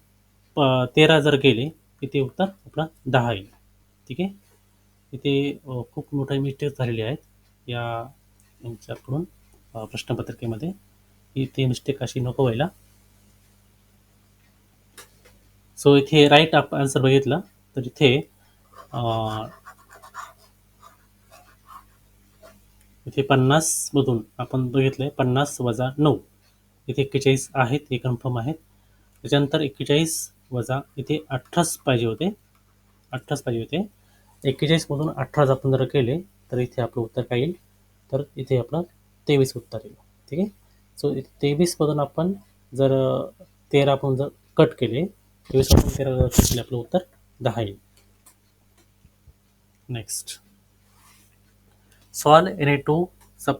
13 जर गेले इथे उत्तर आपला 10 येईल, ठीक आहे. इथे खूप मोठ्या मिस्टेक झालेली आहेत या यांच्याकडून प्रश्नपत्रिकेमध्ये. इथे मिस्टेक अशी नको व्हायला. सो इथे राईट आन्सर बघितलं तर इथे इथे 50 मधून आपण बघितलंय 50 वजा 9 इथे 41 आहेत, हे कन्फर्म आहेत. त्याच्यानंतर 41 वजा इथे 18 पाहिजे होते, 18 पाहिजे होते. 41 मधून 18 आपण जर केले तर इथे आपलं उत्तर काय येईल, तर इथे आपलं 23 उत्तर येईल, ठीक आहे. सो 23 मधून आपण जर 13 आपण जर कट केले, 23 मधून 13 जर कट केले आपलं उत्तर 10 येईल. Next, solve any two sub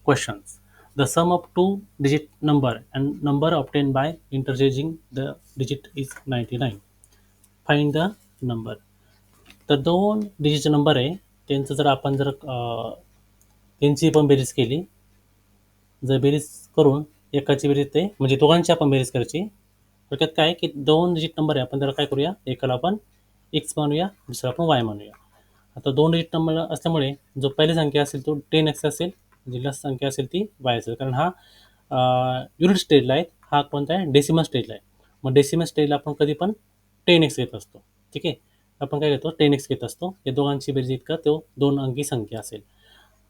questions. The sum of two digit number and number obtained by interchanging the digit is 99. Find the number. तर 2 डिजिटचे नंबर आहे त्यांचं जर आपण जर त्यांची पण बेरीज केली, जर बेरीज करून एकाची बेरीज ते म्हणजे दोघांची आपण बेरीज करायची. थोडक्यात काय की 2 डिजिट नंबर आहे, आपण त्याला काय करूया, एकाला आपण एक्स मानूया, दुसरा आपण वाय मानूया. आता 2 डिजिट नंबर असल्यामुळे जो पहिली संख्या असेल तो 10x असेल, जी लास्ट संख्या असेल ती वाय असेल. कारण हा युनिट स्टेजला आहे, हा कोणता आहे डेसिमल स्टेजला आहे. मग डेसिमल स्टेजला आपण कधी पण 10x घेत असतो. ठीक आहे, आपण काय घेतो 10x घेत असतो. या दोघांची बेरीज इतका तो 2 अंकी संख्या असेल.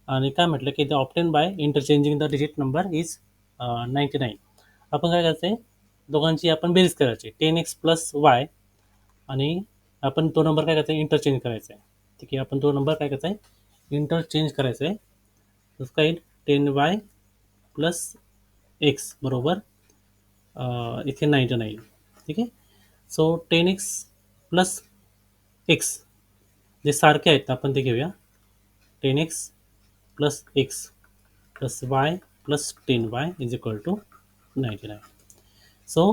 आणि काय म्हटलं की the obtain by interchanging the digit number is 99. आपण काय करायचं, दोघांची आपण बेरीज करायची 10x प्लस वाय, आणि आपण तो नंबर काय करायचा इंटरचेंज करायचा आहे. ठीक आहे, आपण तो नंबर काय करायचा आहे इंटरचेंज करायचा आहे. तसं काय 10y प्लस एक्स बरोबर इथे 99. ठीक आहे, सो 10x प्लस एक्स जे सारखे आहेत आपण ते घेऊया. 10x plus x plus y plus 10y is equal to 99. So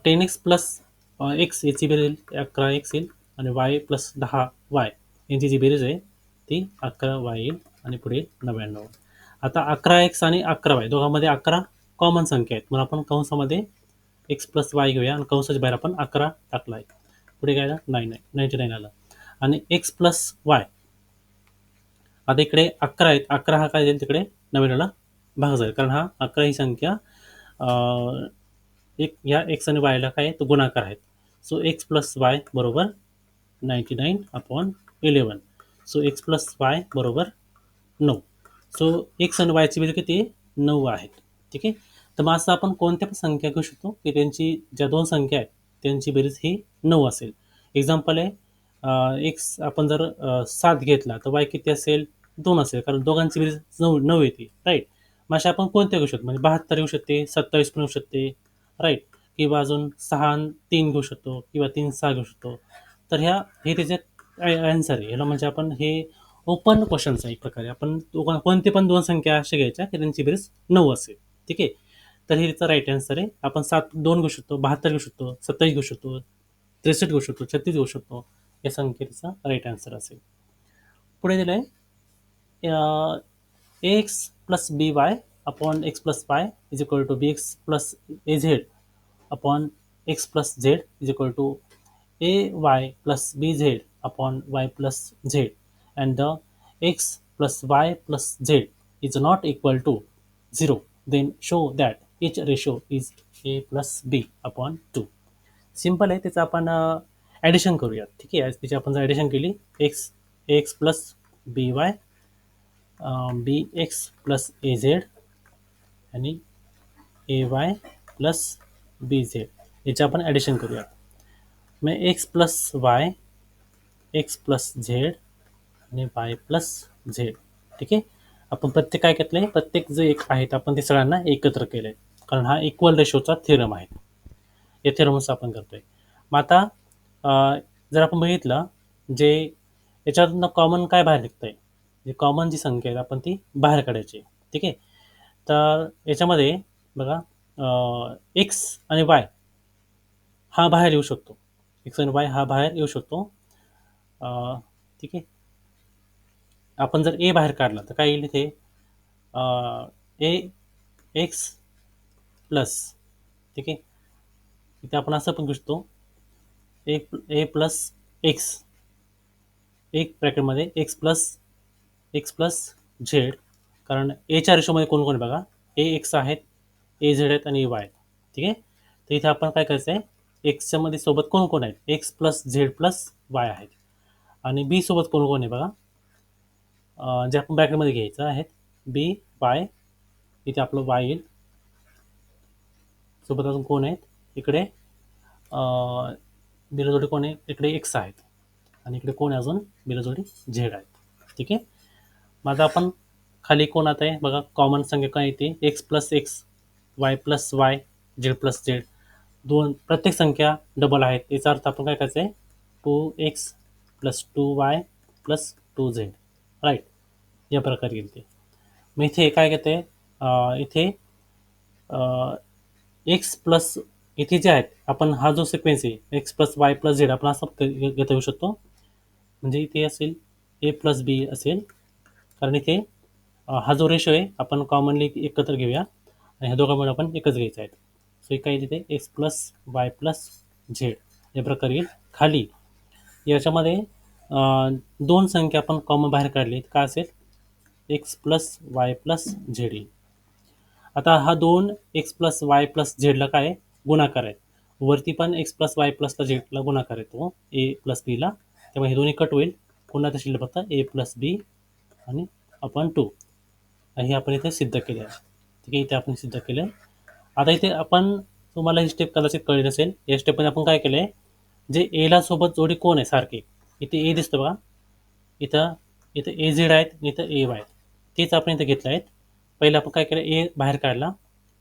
10x plus x याची बेरीज 11x येईल, आणि वाय प्लस 10y यांची जी बेरीज आहे ती 11y येईल, आणि पुढे 99. आता 11x आणि 11y दोघांमध्ये 11 कॉमन संख्या आहेत, म्हणून आपण कंसामध्ये एक्स प्लस वाय घेऊया, आणि कंसाच्या बाहेर आपण 11 टाकला आहे. पुढे काय आलं 99 आलं. आणि एक्स प्लस वाय, आता इकडे 11 आहेत, 11 हा काय जाईल तिकडे 99ला भाग जाईल, कारण हा 11 ही संख्या एक या एक्स आणि वायला काय तो गुणाकार आहेत. सो एक्स प्लस वाय बरोबर 99/11. सो एक्स प्लस वाय बरोबर 9. सो एक्स आणि वायची बेरीज किती 9 आहेत. ठीक आहे, तर मग असं आपण कोणत्या पण संख्या घेऊ शकतो की त्यांची ज्या दोन संख्या आहेत त्यांची बेरीज ही 9 असेल. एक्झाम्पल आहे एक्स आपण जर 7 घेतला तर वाय किती असेल 2 असेल, कारण दोघांची बेरीज 9 येते, राईट. मग अशा आपण कोणत्या घेऊ शकतो, म्हणजे 72 येऊ शकते, 27 पण येऊ शकते, राईट, किंवा अजून 6 आणि 3 घेऊ शकतो, किंवा 3 6 घेऊ शकतो. तर हे त्याचे आन्सर आहे. ह्याला म्हणजे आपण हे ओपन क्वेश्चन्स आहे एक प्रकारे. आपण कोणते पण दोन संख्या अशा घ्यायच्या की त्यांची बेरीज 9 असेल. ठीक आहे, तर हे त्याचा राईट आन्सर आहे. आपण 2 घेऊ शकतो, 72 घेऊ शकतो, 27 घेऊ शकतो, 63 घेऊ शकतो, 36 घेऊ शकतो. या संख्येचा राईट आन्सर असेल. पुढे दिलं आहे x plus b y upon x plus Y is equal to b x plus a z upon x plus z is equal to a y plus b z upon y plus z, and the x plus y plus z is not equal to 0, then show that each ratio is a plus b upon 2. Simple आहे, त्याचं आपण addition करूयात. ठीक आहे, त्याची आपण जर addition केली x plus b y b x plus a z आणि a y plus b z याची आपण ॲडिशन करूयात. मग x plus y x plus z आणि वाय प्लस झेड. ठीक आहे, आपण प्रत्येक काय घेतलंय, प्रत्येक जे एक आहेत आपण ते सगळ्यांना एकत्र केलंय, कारण हा इक्वल रेशोचा थेरम आहे. या थेरमनुसार आपण करतोय. मग आता जर आपण बघितलं जे याच्यातनं कॉमन काय बाहेर निघतंय, जे कॉमन जी संख्या आहे आपण ती बाहेर काढायची. ठीक आहे, तर याच्यामध्ये बघा एक्स आणि वाय हा बाहेर येऊ शकतो, एक्स आणि वाय हा बाहेर येऊ शकतो. ठीक आहे, आपण जर ए बाहेर काढला तर काय येईल इथे ए एक्स प्लस. ठीक आहे, इथे आपण असं पण घेऊ शकतो ए प्लस एक्स, एक ब्रॅकेटमध्ये एक्स प्लस झेड, कारण एच्या रेशोमध्ये कोण कोण आहे बघा, ए एक्स आहेत, ए झेड आहेत आणि ए वाय आहेत. ठीक आहे, तर इथे आपण काय करायचं आहे, एक्सच्या मध्ये सोबत कोण कोण आहेत, x plus Z plus y आहेत, आणि बी सोबत कोण कोण आहे बघा, जे आपण ब्रॅकेटमध्ये घ्यायचं आहेत बी वाय, इथे आपलं वाय येईल, सोबत अजून कोण आहेत इकडे बीला जोडी कोण आहे, इकडे एक्स आहेत, आणि इकडे कोण आहे अजून बीला जोडी झेड आहेत. ठीक आहे, मग आता आपण खाली कोण आता आहे बघा, कॉमन संख्या काय येते x plus x Y plus Y Z plus Z, दोन प्रत्येक संख्या डबल आहेत, याचा अर्थ आपण काय करायचं आहे 2x plus 2y plus 2z, right, या प्रकारे येईल ते. मग इथे काय घेते इथे एक्स प्लस, इथे जे आहेत आपण हा जो सिक्वेन्स आहे x plus y plus Z आपण असं घेता येऊ शकतो, म्हणजे इथे असेल ए प्लस बी असेल, कारण इथे हा जो रेशो आहे आपण कॉमनली एकत्र घेऊया, आणि ह्या दोघांमध्ये आपण एकच घ्यायचं आहे. सो काय तिथे x plus y plus Z या प्रकारे येईल. खाली याच्यामध्ये दोन संख्या आपण कॉमन बाहेर काढली, काय असेल x plus y plus Z येईल. आता हा दोन एक्स प्लस वाय प्लस झेडला काय गुणाकार आहेत, वरती पण एक्स प्लस वाय प्लसला झेडला गुणाकार येतो ए प्लस बीला, त्यामुळे हे दोन्ही कट होईल. पुन्हा तशी फक्त ए प्लस बी आणि अपॉन 2 हे आपण इथे सिद्ध केले आहे. ठीक आहे, इथे आपण सिद्ध केलं आहे. आता इथे आपण तुम्हाला ही स्टेप कदाचित कळली असेल. या स्टेपमध्ये आपण काय केलं आहे, जे एला सोबत जोडी कोण आहे सारखे, इथे ए दिसतं बघा, इथं इथं ए झेड आहेत, इथं ए वाय, तेच आपण इथे घेतलं आहेत. पहिलं आपण काय केलं, ए बाहेर काढला,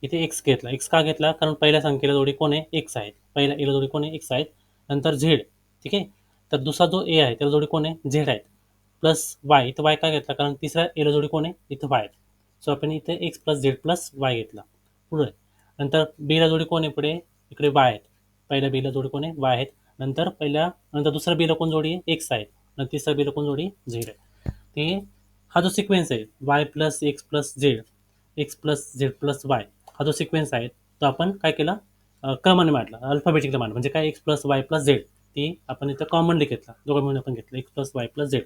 इथे एक्स घेतला. एक्स का घेतला, कारण पहिल्या संख्येला जोडी कोण आहे, एक्स आहेत. पहिल्या एला जोडी कोण आहे, एक्स आहेत. नंतर झेड, ठीक आहे, तर दुसरा जो ए आहे त्याला जोडी कोण आहे, झेड आहेत. प्लस वाय, इथं वाय का घेतला, कारण तिसऱ्या एला जोडी कोण आहे, इथं वाय आहेत. सो आपण इथे x plus Z plus y घेतला. पुढे नंतर बीला जोडी कोण आहे, पुढे इकडे वाय आहेत. पहिल्या बीला जोडी कोण आहे, वाय आहेत. नंतर दुसऱ्या बीला कोण जोडी आहे, एक्स आहे. नंतर तिसऱ्या बीला कोण जोडी, झेड आहे. ते हा जो सिक्वेन्स आहे, Y plus x plus Z, x plus Z plus y, हा जो सिक्वेन्स आहे तो आपण काय केला, क्रमाने मांडला, अल्फाबेटिकली मांडला. म्हणजे काय, x plus y plus Z, ती आपण इथं कॉमनली घेतला, दोघं मिळून आपण घेतलं x plus y plus z.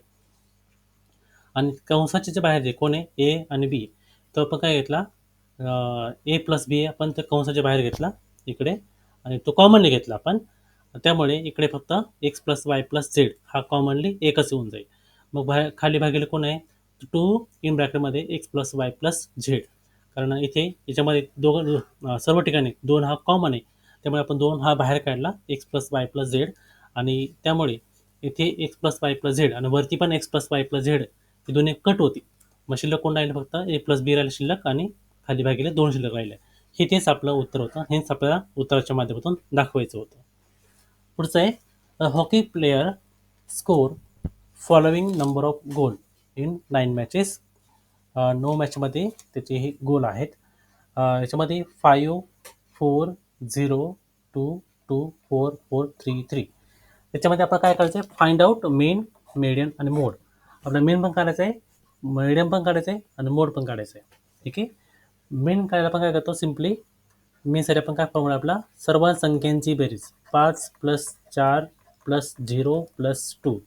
आणि कंसाचे जे बाहेर जे कोण आहे, ए आणि बी, तो आपण काय घेतला, ए प्लस बी आपण त्या कंसाच्या बाहेर घेतला इकडे, आणि तो कॉमनली घेतला आपण. त्यामुळे इकडे फक्त x plus y plus Z हा कॉमनली एकच होऊन जाईल. मग बाहेर खाली भागेले कोण आहे, 2 इन ब्रॅकेटमध्ये x plus y plus z, कारण इथे याच्यामध्ये सर्व ठिकाणी 2 हा कॉमन आहे, त्यामुळे आपण 2 हा बाहेर काढला, x plus y plus z. आणि त्यामुळे इथे x plus y plus z आणि वरती पण x plus y plus z, ही दोन्ही कट होती. मग शिल्लक कोण राहिलं, फक्त ए प्लस बी राहिलं शिल्लक, आणि खाली भागीले 2 शिल्लक राहिले. हे तेच आपलं उत्तर होतं. हेच आपल्याला उत्तराच्या माध्यमातून दाखवायचं होतं. पुढचं आहे, a hockey player score following number of goal in 9 matches. 9 मॅचमध्ये त्याचे हे गोल आहेत. याच्यामध्ये 5, 4, 0, 2, 2, 4, 4, 3, 3. त्याच्यामध्ये आपण काय करायचं आहे, फाइंड आउट मेन, मीडियन आणि मोड. आपल्याला मेन पण काढायचं आहे, मीडियम पण काढायचं आहे, आणि मोड पण काढायचं आहे. ठीक आहे, मेन काढायला आपण काय करतो, सिम्पली मेनसाठी आपण काय फॉर्म्युला आपला, सर्व संख्यांची बेरीज 5 प्लस 4 प्लस 0 प्लस 2.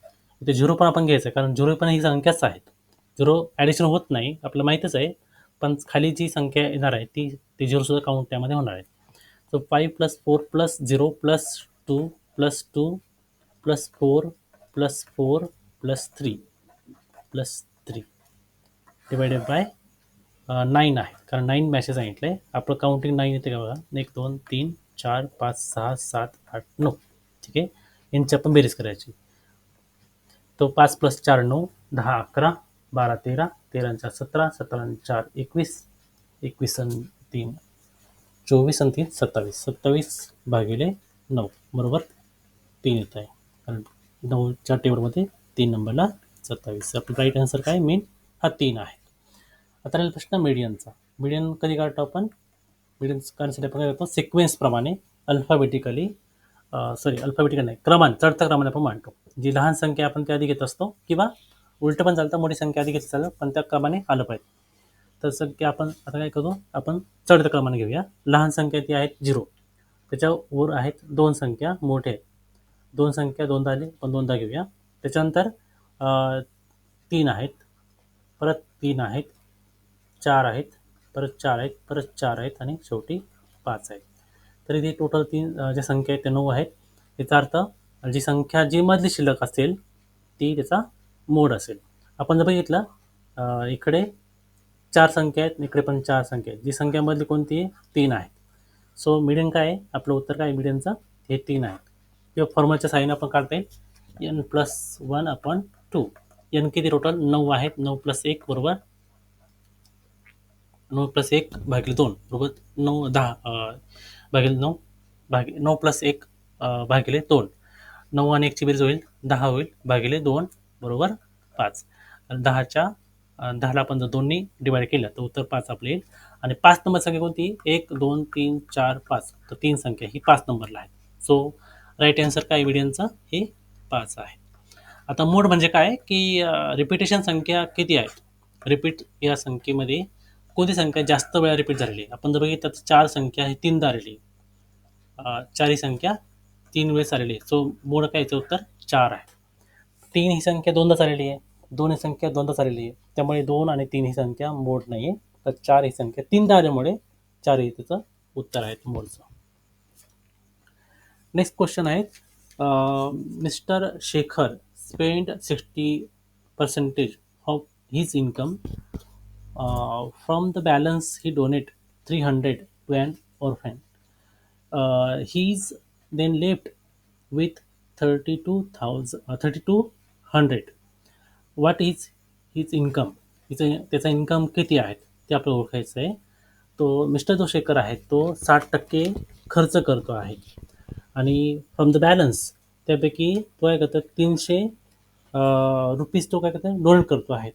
इथे 0 पण आपण घ्यायचं आहे, कारण 0 पण ही संख्याच आहेत. 0 ॲडिशन होत नाही, आपल्याला माहीतच आहे, पण खाली जी संख्या येणार आहे ती 0 सुद्धा काउंट त्यामध्ये होणार आहे. So 5 plus 4 plus 0 plus 2 plus 2 plus 4 plus 4 plus 3 plus 3 divided by 9 आहे, कारण 9 मॅचेस सांगितले. आपलं काउंटिंग 9 येते का बघा, 1 2 3 4 5 6 7 8 9. ठीक आहे, यांची आपण बेरीज करायची. तो 5 प्लस 4 9, 10 11, 12 13, 13 4 17, 17 4 21, 21 आणि 3 24 आणि 3 27, 27 भागिले 9 बरोबर 3 येत आहे, कारण 9च्या टेबलमध्ये 3 नंबरला 27. आपलं राईट आन्सर काय, मेन हा 3 आहे. आता राहील प्रश्न मीडियनचा. मीडियन कधी काढतो आपण, मीडियन काढण्यासाठी आपण काय करतो, सिक्वेन्सप्रमाणे अल्फाबेटिकली अल्फाबेटिकल नाही, चढत्या क्रमाने आपण मांडतो. जी लहान संख्या आपण त्या आधी घेत असतो, किंवा उलटं पण चालतं, मोठी संख्या आधी घेतली चालतं, पण त्या क्रमाने आलं पाहिजे. तर संख्या आपण आता काय करू, आपण चढत्या क्रमाने घेऊया. लहान संख्या ती आहेत 0, त्याच्यावर आहेत 2 संख्या मोठे आहेत. 2 संख्या दोनदा आली, पण दोनदा घेऊया. त्याच्यानंतर 3 आहेत, परत 3 आहेत, 4 आहेत, परत 4 आहेत, परत 4 आहेत, आणि शेवटी 5 आहेत. तर इथे टोटल 3 ज्या संख्या आहेत त्या 9 आहेत. याचा अर्थ जी संख्या जी मधली शिल्लक असेल ती त्याचा मोड असेल. आपण जर बघितलं इकडे 4 संख्या आहेत, इकडे पण 4 संख्या आहेत. जी संख्या मधली कोणती आहे, 3 आहेत. सो मीडियन काय आहे, आपलं उत्तर काय आहे मीडियनचं, हे 3 आहेत. किंवा फॉर्म्युलाच्या साहाय्याने आपण काढता येईल, n प्लस 1 अपॉन 2. n किती टोटल 9 आहेत, 9 प्लस 1 बरोबर 9 प्लस 1 भागिले 2 बरोबर 9 10 भागिले 9 9 प्लस 1 भागिले 2. 9 आणि 1ची बेरीज होईल 10 होईल, भागिले 2 बरोबर 5. 10ला आपण जर 2नी डिवाइड केलं तर उत्तर 5 आपलं येईल. आणि 5 नंबर संख्या कोणती, 1 2 3 4 5, तर 3 संख्या ही 5 नंबरला आहे. सो राईट आन्सर काय मीडियनचा, हे 5 आहे. आता मोड म्हणजे काय, की रिपिटेशन संख्या किती आहेत, रिपीट या संख्येमध्ये कोणती संख्या जास्त वेळा रिपीट झालेली आहे. आपण जर बघितलं तर 4 संख्या ही 3दा आलेली आहे, 4 ही संख्या 3 वेळेस आलेली आहे. सो मोड काय याचं उत्तर 4 आहे. 3 ही संख्या 2दाच आलेली आहे, 2 ही संख्या 2दाच आलेली आहे, त्यामुळे 2 आणि 3 ही संख्या मोड नाही आहे. तर 4 ही संख्या 3दा आल्यामुळे 4 हे त्याचं उत्तर आहे मोडचं. नेक्स्ट क्वेश्चन आहे, mister Shekhar spend 60% of his income from the balance he donate 300 to an orphan. He is then left with 3200. What is his income? त्याचा इन्कम किती आहे ते आपल्याला ओळखायचं आहे. तो मिस्टर जो शेखर आहे तो 60% खर्च करतो आहे आणि फ्रॉम द बॅलन्स त्यापैकी तो काय करतो 300 रुपीज तो काय करतो डोनेट करतो आहे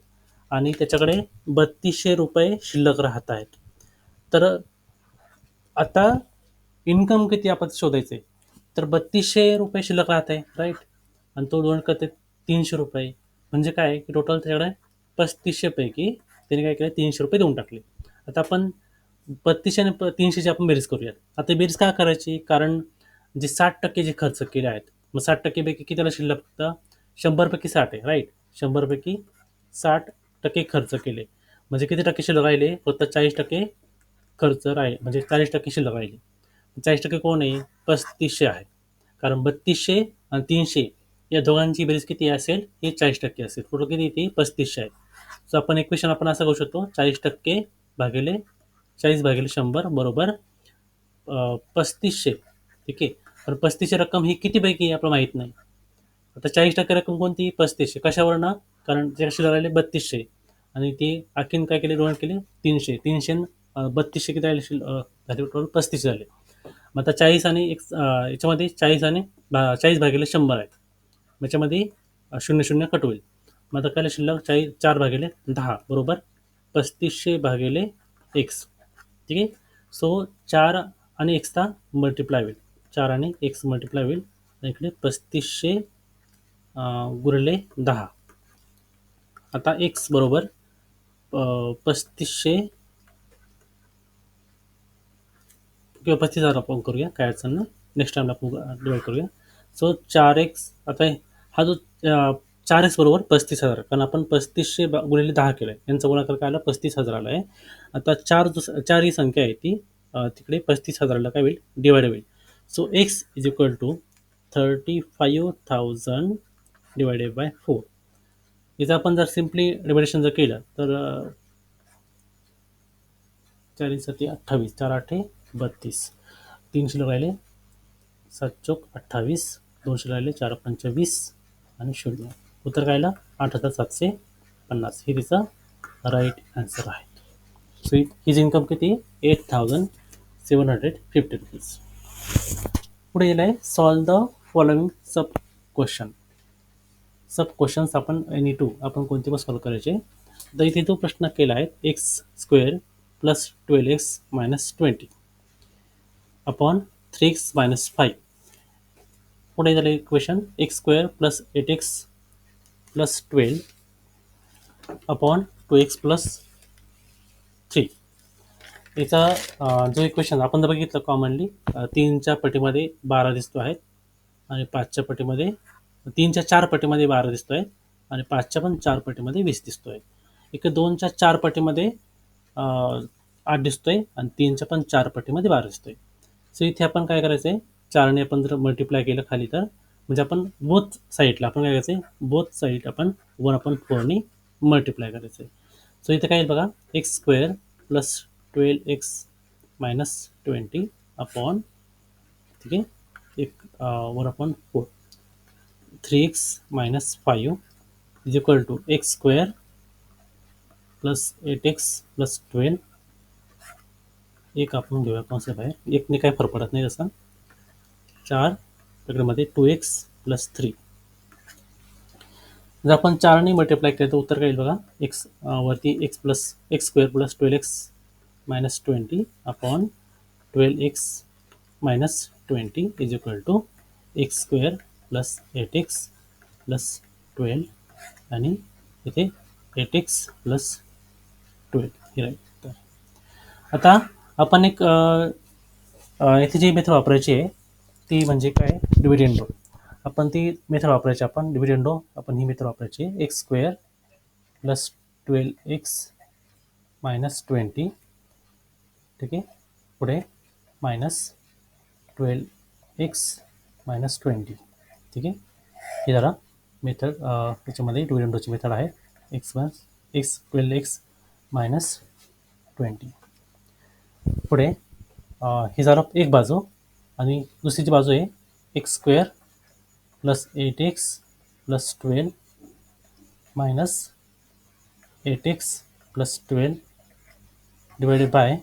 आणि त्याच्याकडे 3200 रुपये शिल्लक राहत आहेत. तर आता इन्कम किती आपण शोधायचे, तर 3200 रुपये शिल्लक राहत आहे राईट, आणि तो डोनेट करते 300 रुपये, म्हणजे काय की टोटल त्याच्याकडे 3500 पैकी त्याने काय केलं 300 रुपये देऊन टाकले. आता आपण 3200 आणि 300ची आपण बेरीज करूयात. आता बेरीज का करायची, कारण जे 60% जे खर्च केले आहेत, मग 60% पैकी कितीला शिल्लक फक्त 100 पैकी 60 आहे राईट, 100 पैकी 60% खर्च केले म्हणजे किती टक्के शिल्लक राहिले, फक्त 40% खर्च राहील म्हणजे 40% शिल्लक राहिली. 40% कोण आहे, 3500 आहे, कारण 3200 आणि 300 या दोघांची बेरीज किती असेल, हे 40% असेल, टोटल किती येते 3500 आहे. सो आपण इक्वेशन आपण असं करू शकतो, 40% भागिले 40 भागिले 100 बरोबर 3500. ठीक आहे, पण 3500 रक्कम ही किती पैकी आहे आपल्याला माहीत नाही. आता 40% रक्कम कोणती, 3500, कशावरनं, कारण जे शिल्लक राहिले 3200 आणि ती आणखीन काय केले डोनेट केले 300, 300 3200 किती राहिले झाले टोटल 35 झाले. मग आता 40 आणि याच्यामध्ये 40 आणि 40 भागिले 100 आहेत, मग याच्यामध्ये 00 कट होईल. मग आता काय शिल्लक 4 भागिले 10 बरोबर 3500 भागिले एक्स. ठीक आहे, सो 4 आणि एक्सचा मल्टिप्लाय होईल, 4 आणि एक्स मल्टिप्लाय होईल, इकडे 3500 गुणिले 10. आता एक्स बरोबर 3500 किंवा 35,000 आपण करूया, काय अडचण नाही, नेक्स्ट टाइमला आपण डिवाइड करूया. सो 4x, आता हा जो 4x बरोबर 35,000, कारण आपण 3500 गुणिले 10 केलं आहे, यांचा गुणाकार काय आला 35,000 आला आहे. आता 4 ही संख्या आहे ती तिकडे 35,000ला काय होईल डिवाइड होईल. So x is equal to 35,000 divided by 4. याचं आपण जर सिम्पली डिवायडेशन जर केलं तर 4 साठी 28, 4 8 32, 3 शिल्लक राहिले 7 चौक 28, 2 शिल्लक राहिले 4 पंच 20 आणि 0. उत्तर काय आलं 8750. हे तिचा राईट आन्सर आहे. सो हिज इन्कम किती 8750 रुपीज. पुढे गेलं आहे solve the following sub question. Sub questions आपण एनी टू आपण कोणते पण सॉल्व करायचे. तर इथे जो प्रश्न केला आहे x square plus 12x minus 20 upon 3x minus 5. पुढे झालं equation x square plus 8x plus 12 upon 2x plus 3. याचा जो इक्वेशन आपण जर बघितलं कॉमनली 3च्या पटीमध्ये 12 दिसतो आहे आणि 5च्या पटीमध्ये 3च्या 4 पटीमध्ये 12 दिसतो आहे आणि 5च्या पण 4 पटीमध्ये 20 दिसतो आहे. इकडे 2च्या 4 पटीमध्ये 8 दिसतोय आणि 3च्या पण 4 पटीमध्ये 12 दिसतोय. सो इथे आपण काय करायचं आहे, 4ने आपण जर मल्टिप्लाय केलं खाली तर म्हणजे आपण बोथ साईडला आपण काय करायचं आहे, बोथ साईड आपण 1/4ने मल्टिप्लाय करायचं आहे. सो इथे काय येईल बघा x square plus 12x minus 20 upon, ठीक आहे, एक 1/4 3x minus 5 is equal to x square plus 8x plus 12. एक आपण घेऊया कॉन्सेप्ट बाहेर, एकने काय फरक पडत नाही जसा 4 तिकडेमध्ये 2x प्लस 3. जर आपण 4ने मल्टिप्लाय केलं तर उत्तर काय येईल बघा एक्स वरती x plus x square plus 12x minus 20 upon 12x minus 20 is equal to x square plus 8x plus 12 आणि इथे 8x प्लस 12 हे राईट. आता आपण एक इथे जी मेथड वापरायची आहे ती म्हणजे काय डिव्हिडंडो. आपण ती मेथड वापरायची, आपण डिव्हिडंडो आपण ही मेथड वापरायची x square plus 12x minus 20, ठीक आहे, पुढे मायनस 12x -20. ठीक आहे. ही जरा मेथड त्याच्यामध्ये डिव्हिडंडोची मेथड आहे. X 12x -20. पुढे ही झालं एक बाजू आणि दुसरीची बाजू आहे x² + 8x + 12 -8x + 12 divided by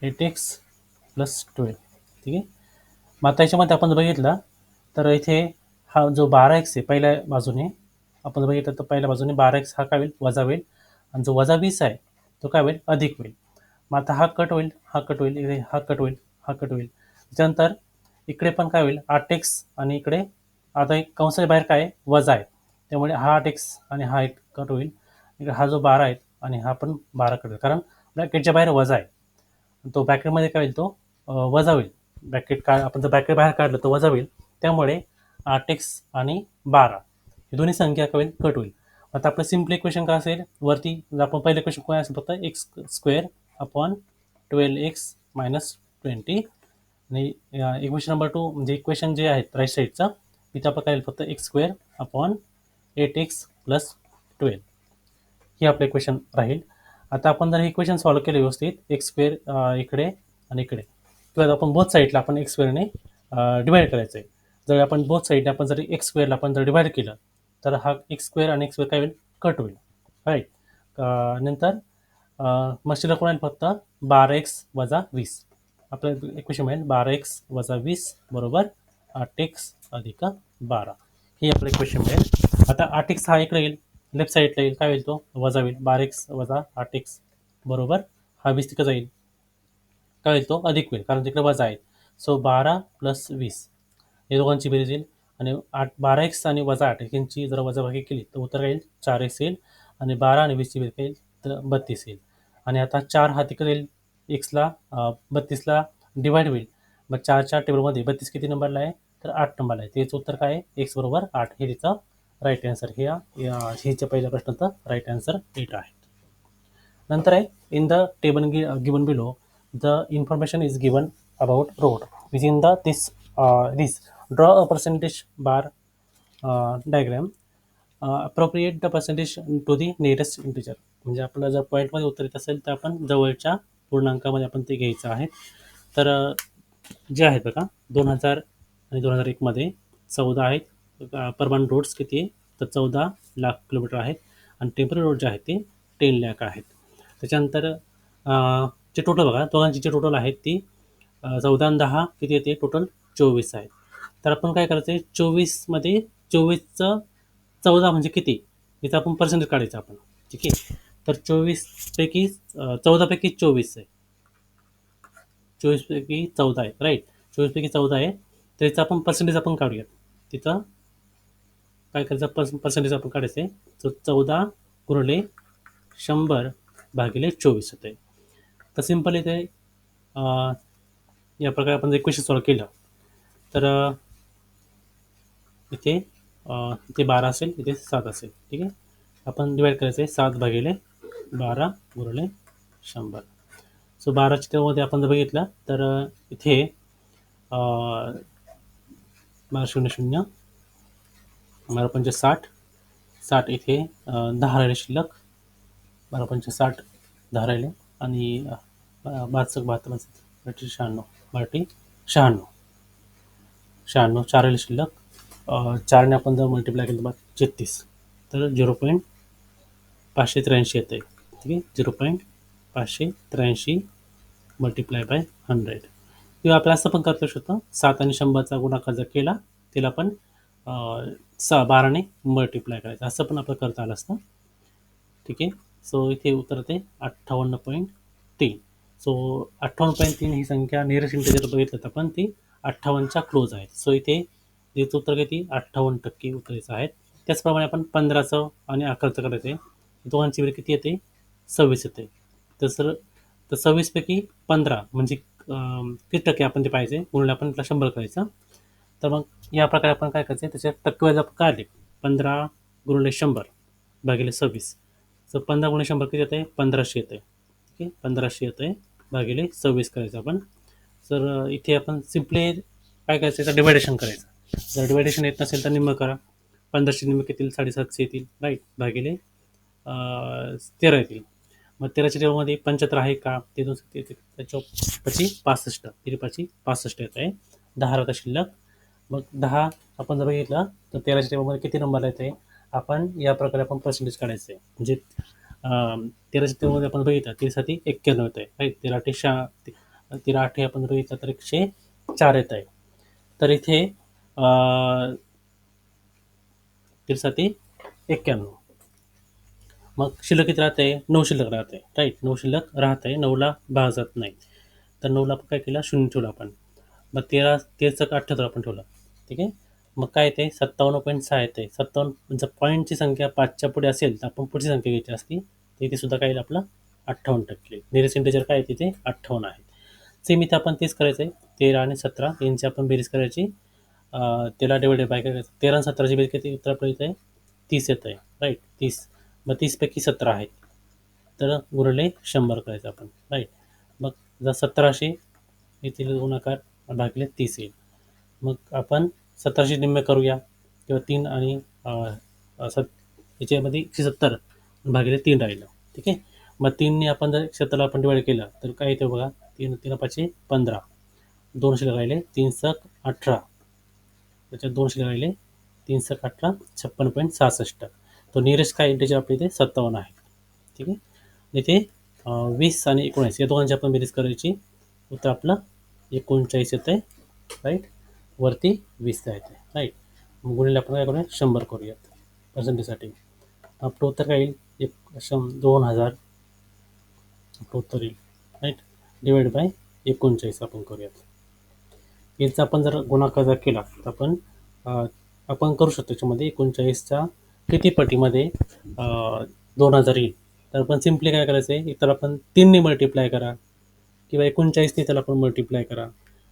8x + 12. ठीक आहे. मग आता याच्यामध्ये आपण जर बघितलं तर इथे हा जो 12x आहे पहिल्या बाजूने आपण जर बघितलं तर पहिल्या बाजूने 12x हा काय होईल वजा होईल आणि जो वजा 20 आहे तो काय होईल अधिक होईल. मग आता हा कट होईल, हा कट होईल, इकडे हा कट होईल, हा कट होईल. त्याच्यानंतर इकडे पण काय होईल 8x आणि इकडे आता एक कंसाच्या बाहेर काय आहे वजा आहे, त्यामुळे हा 8x आणि हा एक कट होईल. इकडे हा जो 12 आहे आणि हा पण 12 कट होईल, कारण ब्रॅकेटच्या बाहेर वजा आहे. तो ब्रॅकेटमध्ये काय होईल तो वजा होईल. ब्रॅकेट काय आपण जर ब्रॅकेट बाहेर काढलं तर वजा होईल, त्यामुळे 8x आणि 12 ही दोन्ही संख्या काय होईल कट होईल. आता आपलं सिम्पल इक्वेशन काय असेल वरती जर आपण पहिलं इक्वेशन काय असेल फक्त x² अपॉन 12x -20 आणि इक्वेशन नंबर 2 म्हणजे इक्वेशन जे आहेत राईट साईडचं तिथं आपण काय फक्त x² अपॉन 8x + 12 हे आपलं इक्वेशन राहील. आता आपण जर हे इक्वेशन सॉल्व्ह केलं व्यवस्थित x² इकडे आणि इकडे किंवा आपण बोथ साईडला आपण x²ने डिवाइड करायचं आहे. जर आपण बोथ साईडने आपण जर x² आपण जर डिवाइड केलं तर हा x² आणि x² काय होईल कट होईल. राईट. नंतर मग शिल्लक राहील फक्त 12x - 20. आपलं इक्वेशन मिळेल 12x - 20 बरोबर 8x + 12 हे आपलं इक्वेशन मिळेल. आता 8x हा इकडे येईल लेफ्ट साईडला येईल काय होईल तो वजा होईल 12x - 8x बरोबर हा 20 तिकडे जाईल काय होईल तो अधिक होईल कारण तिकडे वजा आहे. सो 12 + 20 हे दोघांची बेरीज येईल आणि 12x आणि वजा 8 यांची जर वजाबाकी केली तर उत्तर येईल 4x येईल आणि 12 आणि 20ची बेरीज येईल तर 32 येईल. आणि आता 4 हा तिकडे येईल एक्सला 32ला डिवाइड होईल. मग 4च्या टेबलमध्ये 32 किती नंबरला आहे तर 8 नंबरला आहे. त्याचं उत्तर काय आहे एक्स बरोबर 8 हे तिचं राईट आन्सर. ह्याच्या पहिल्या प्रश्नाचं राईट आन्सर 8 आहे. नंतर आहे in the table given below the information is given about road within the this draw a percentage bar diagram appropriate the percentage to the nearest integer. म्हणजे आपल्याला जर पॉईंटमध्ये उत्तर येत असेल तर आपण जवळच्या पूर्णांकामध्ये आपण ते घ्यायचं आहे. तर जे आहेत बघा 2000 आणि 2001मध्ये 14 आहेत परमनंट रोड्स किती आहे तर 14 लाख किलोमीटर आहेत आणि टेम्पररी रोड जे आहेत ते 10 लाख आहेत. त्याच्यानंतर जे टोटल बघा दोघांची जे टोटल आहेत ती 14 आणि 10 किती येते टोटल 24 आहेत. तर आपण काय करायचं आहे 24मध्ये 24चं 14 म्हणजे किती इथं आपण पर्सेंटेज काढायचं आपण. ठीक आहे. तर 24पैकी 14पैकी 24 आहे 24पैकी 14 आहे राईट 24पैकी 14 आहे तर याचं आपण पर्सेंटेज आपण काढूयात. तिथं काय करायचं पर्सेंटेज आपण काढायचं आहे तर 14 गुणिले 100 भागिले 24 होते. तर सिम्पल इथे या प्रकारे आपण इक्वेशन सॉल्व्ह केलं तर इथे 12 असेल इथे 7 असेल. ठीक आहे. आपण डिवाइड करायचं आहे 7 भागिले 12 गुणिले 100. सो 12च्या टेबलमध्ये आपण जर बघितलं तर इथे 1200 12 60 60 इथे 10 राहिले शिल्लक 12 60 10 राहिले आणि 72 72 96 96 96 4 राहिले शिल्लक 4ने आपण जर मल्टिप्लाय केलं तर 33 तर 0.583 येतं आहे. ठीक आहे 0.583 मल्टिप्लाय बाय 100 किंवा आपलं असं पण करता शकतो 7 आणि 100चा गुणाकार जर केला त्याला पण 12ने मल्टिप्लाय करायचं असं पण आपलं करता आलं असतं. ठीक आहे. सो इथे उत्तर ते 58.3. सो 58.3 ही संख्या नियरेस्ट इंटिजर बघितलं तर आपण ती 58च्या क्लोज आहेत. सो इथे याचं उत्तर किती 58% उत्तराचं आहे. त्याचप्रमाणे आपण 15चं आणि 11चं करायचं आहे दोघांची बेरीज किती येते 26 येते. तर 26पैकी 15 म्हणजे किती टक्के आपण ते पाहिजे म्हणून आपण त्याला 100 करायचं. तर मग या प्रकारे आपण काय करायचं त्याच्या टक्केवारी आपण काढली 15 गुणिले 100 भागिले 26. तर 15 गुणिले 100 किती येते 1500 येते. ठीक आहे 1500 येते भागिले 26 करायचं आपण. तर इथे आपण सिम्पली काय करायचं याचं डिवायडेशन करायचं. जर डिवायडेशन येत नसेल तर निम्म करा. 15चे निम्मे किती येतील? 750 येतील, राईट. भागिले 13 येतील. मग 13च्या टेबलमध्ये 75 आहे का? ते त्याच्या 65, 65 येत आहे. 10 राहता शिल्लक. मग 10 आपण जर बघितलं तर 13च्या टेबलमध्ये किती नंबर येते? आपण या प्रकारे आपण पर्सेंटेज काढायचं आहे. म्हणजे 13च्या टेबलमध्ये आपण बघितलं 13 91 येत आहे, राईट. 13 आपण बघितलं तर 104 येत आहे. तर इथे 13 91. मग शिल्लक किती राहते? 9 शिल्लक राहते, राईट. 9 शिल्लक राहते, 9ला भाजत नाही. तर 9ला आपण काय केलं? 0 ठेवलं आपण. मग 13 आपण ठेवलं, ठीक आहे. मग काय येते? 57.6 येते. 57 जर पॉईंटची संख्या 5च्या पुढे असेल तर आपण पुढची संख्या घ्यायची असती. तर इथे सुद्धा काय येईल आपलं? 58%. नियरेस्ट इंटिजर काय आहे तिथे? 58 आहे. सेम इथे आपण तेच करायचं आहे. 13 आणि 17 यांची आपण बेरीज करायची. 13 डिवायडेड बाय काय करायचं? 13 आणि 17ची बेरीज किती उत्तर आपलं इथे? 30 येत आहे, राईट. 30. मग 30पैकी 17 आहेत, तर गुणिले 100 करायचं आपण, राईट. मग जर 1700 येथील गुणाकार भागिले 30 येईल. मग आपण 1700 निम्मे करूया, किंवा 3 आणि याच्यामध्ये 170 भागिले 3 राहिलं, ठीक आहे. मग 3ने आपण जर 170ला आपण डिवाइड केलं तर काय येतं बघा? 3 15, 2 शिल्लक राहिले, 3 सक 18, त्याच्यात 2 शिल्लक राहिले, 3 सक 18, 56.66. तो नियरेस्ट काय इंटिजर आपल्या इथे 57 आहे, ठीक आहे. इथे 20 आणि 19 या दोघांची आपण बेरीज करायची. उत्तर आपलं 39 येतं आहे, राईट. वरती 20 येते, राईट. मग गुणिले आपण काय करूया? 100 करूयात पर्सेंटेजसाठी. आपलं उत्तर काय येईल? 2000 आपलं उत्तर येईल, राईट. डिवाइड बाय 39 आपण करूयात. याचा आपण जर गुणाकार जर केला तर आपण करू शकतो. त्याच्यामध्ये 39च्या किती पटीमध्ये 2000 येईल? तर आपण सिम्पली काय करायचं आहे? तर आपण 3ने मल्टिप्लाय करा, किंवा 39ने त्याला आपण मल्टिप्लाय करा,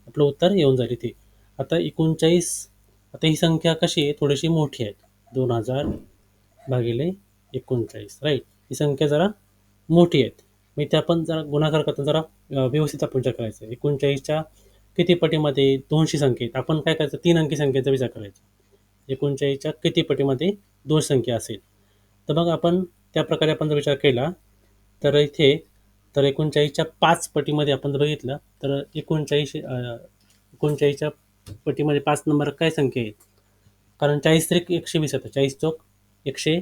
आपलं उत्तर येऊन जाईल इथे. आता 39, आता ही संख्या कशी आहे? थोडीशी मोठी आहे. 2000 भागिले 39, राईट. ही संख्या जरा मोठी आहेत. मग इथे आपण जरा गुणाकार करताना जरा व्यवस्थित आपण विचार करायचा. 39च्या किती पटीमध्ये 200 संख्येत आपण काय करायचं? 3 अंकी संख्येचा विचार करायचा. 39च्या किती पटीमध्ये 2 संख्या असेल? तर मग आपण त्या प्रकारे आपण जर विचार केला तर इथे तर 39च्या 5 पटीमध्ये आपण जर बघितलं तर 39च्या पटीमध्ये 5 नंबर काय संख्या आहेत? कारण 40 त्रिक 120 येतं. 40 चौक 100,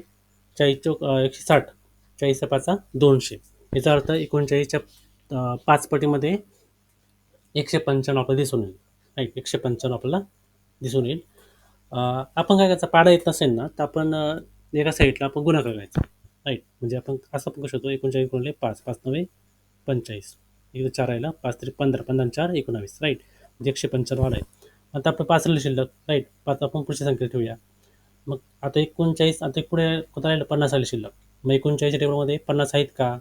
40 चौक 160, 40 पाचा 200. याचा अर्थ 39च्या 5 पटीमध्ये 195 आपल्याला दिसून येईल, राईट. 195 आपल्याला दिसून येईल. आपण काय करायचं? पाडा येत नसेल ना तर आपण एका साईडला आपण गुणाकार करायचा, राईट. म्हणजे आपण असं पण करू शकतो. 39 गुणिले 5, 5 9 45, इकडे 4 राहिला, 5 3 15, 15 4 19, राईट. म्हणजे 195 आला आहे. आता आपण 5 राहिले शिल्लक, राईट. 5 आपण पुढची संख्या ठेवूया. मग आता 39, आता पुढे कोणता राहिलं? 50 आले शिल्लक. मग 39च्या टेबलमध्ये 50 आहेत का?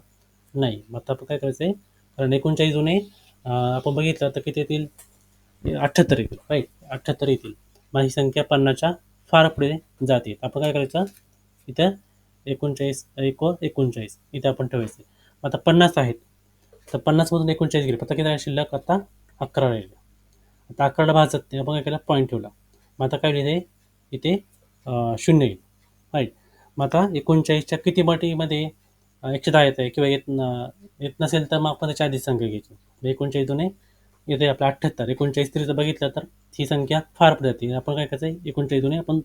नाही. मग आता आपण काय करायचं आहे? कारण 39 जुने आपण बघितलं तर किती येतील? 78 येतील, राईट. 78 येतील. मग ही संख्या 50च्या फार पुढे जाते. आपण काय करायचं? इथं 39 39 इथे आपण ठेवायचं. मग आता 50 आहेत, तर 50मधून 39 गेले. आता किती राहिले शिल्लक? आता 11 राहिले. आता 11ला भाजत नाही. आपण काय केलं? पॉईंट ठेवला. मग आता काय लिहिले? इथे 0 येईल, राईट. मग आता 39च्या किती पटीमध्ये 110 येत आहे, किंवा येत नसेल तर मग आपण त्याच्या आधीच संख्या घ्यायची. 39 दुने येते आपलं 78. 39 जर बघितलं तर ही संख्या फार पुढे जाते. आपण काय करायचं? 39 दुने आपण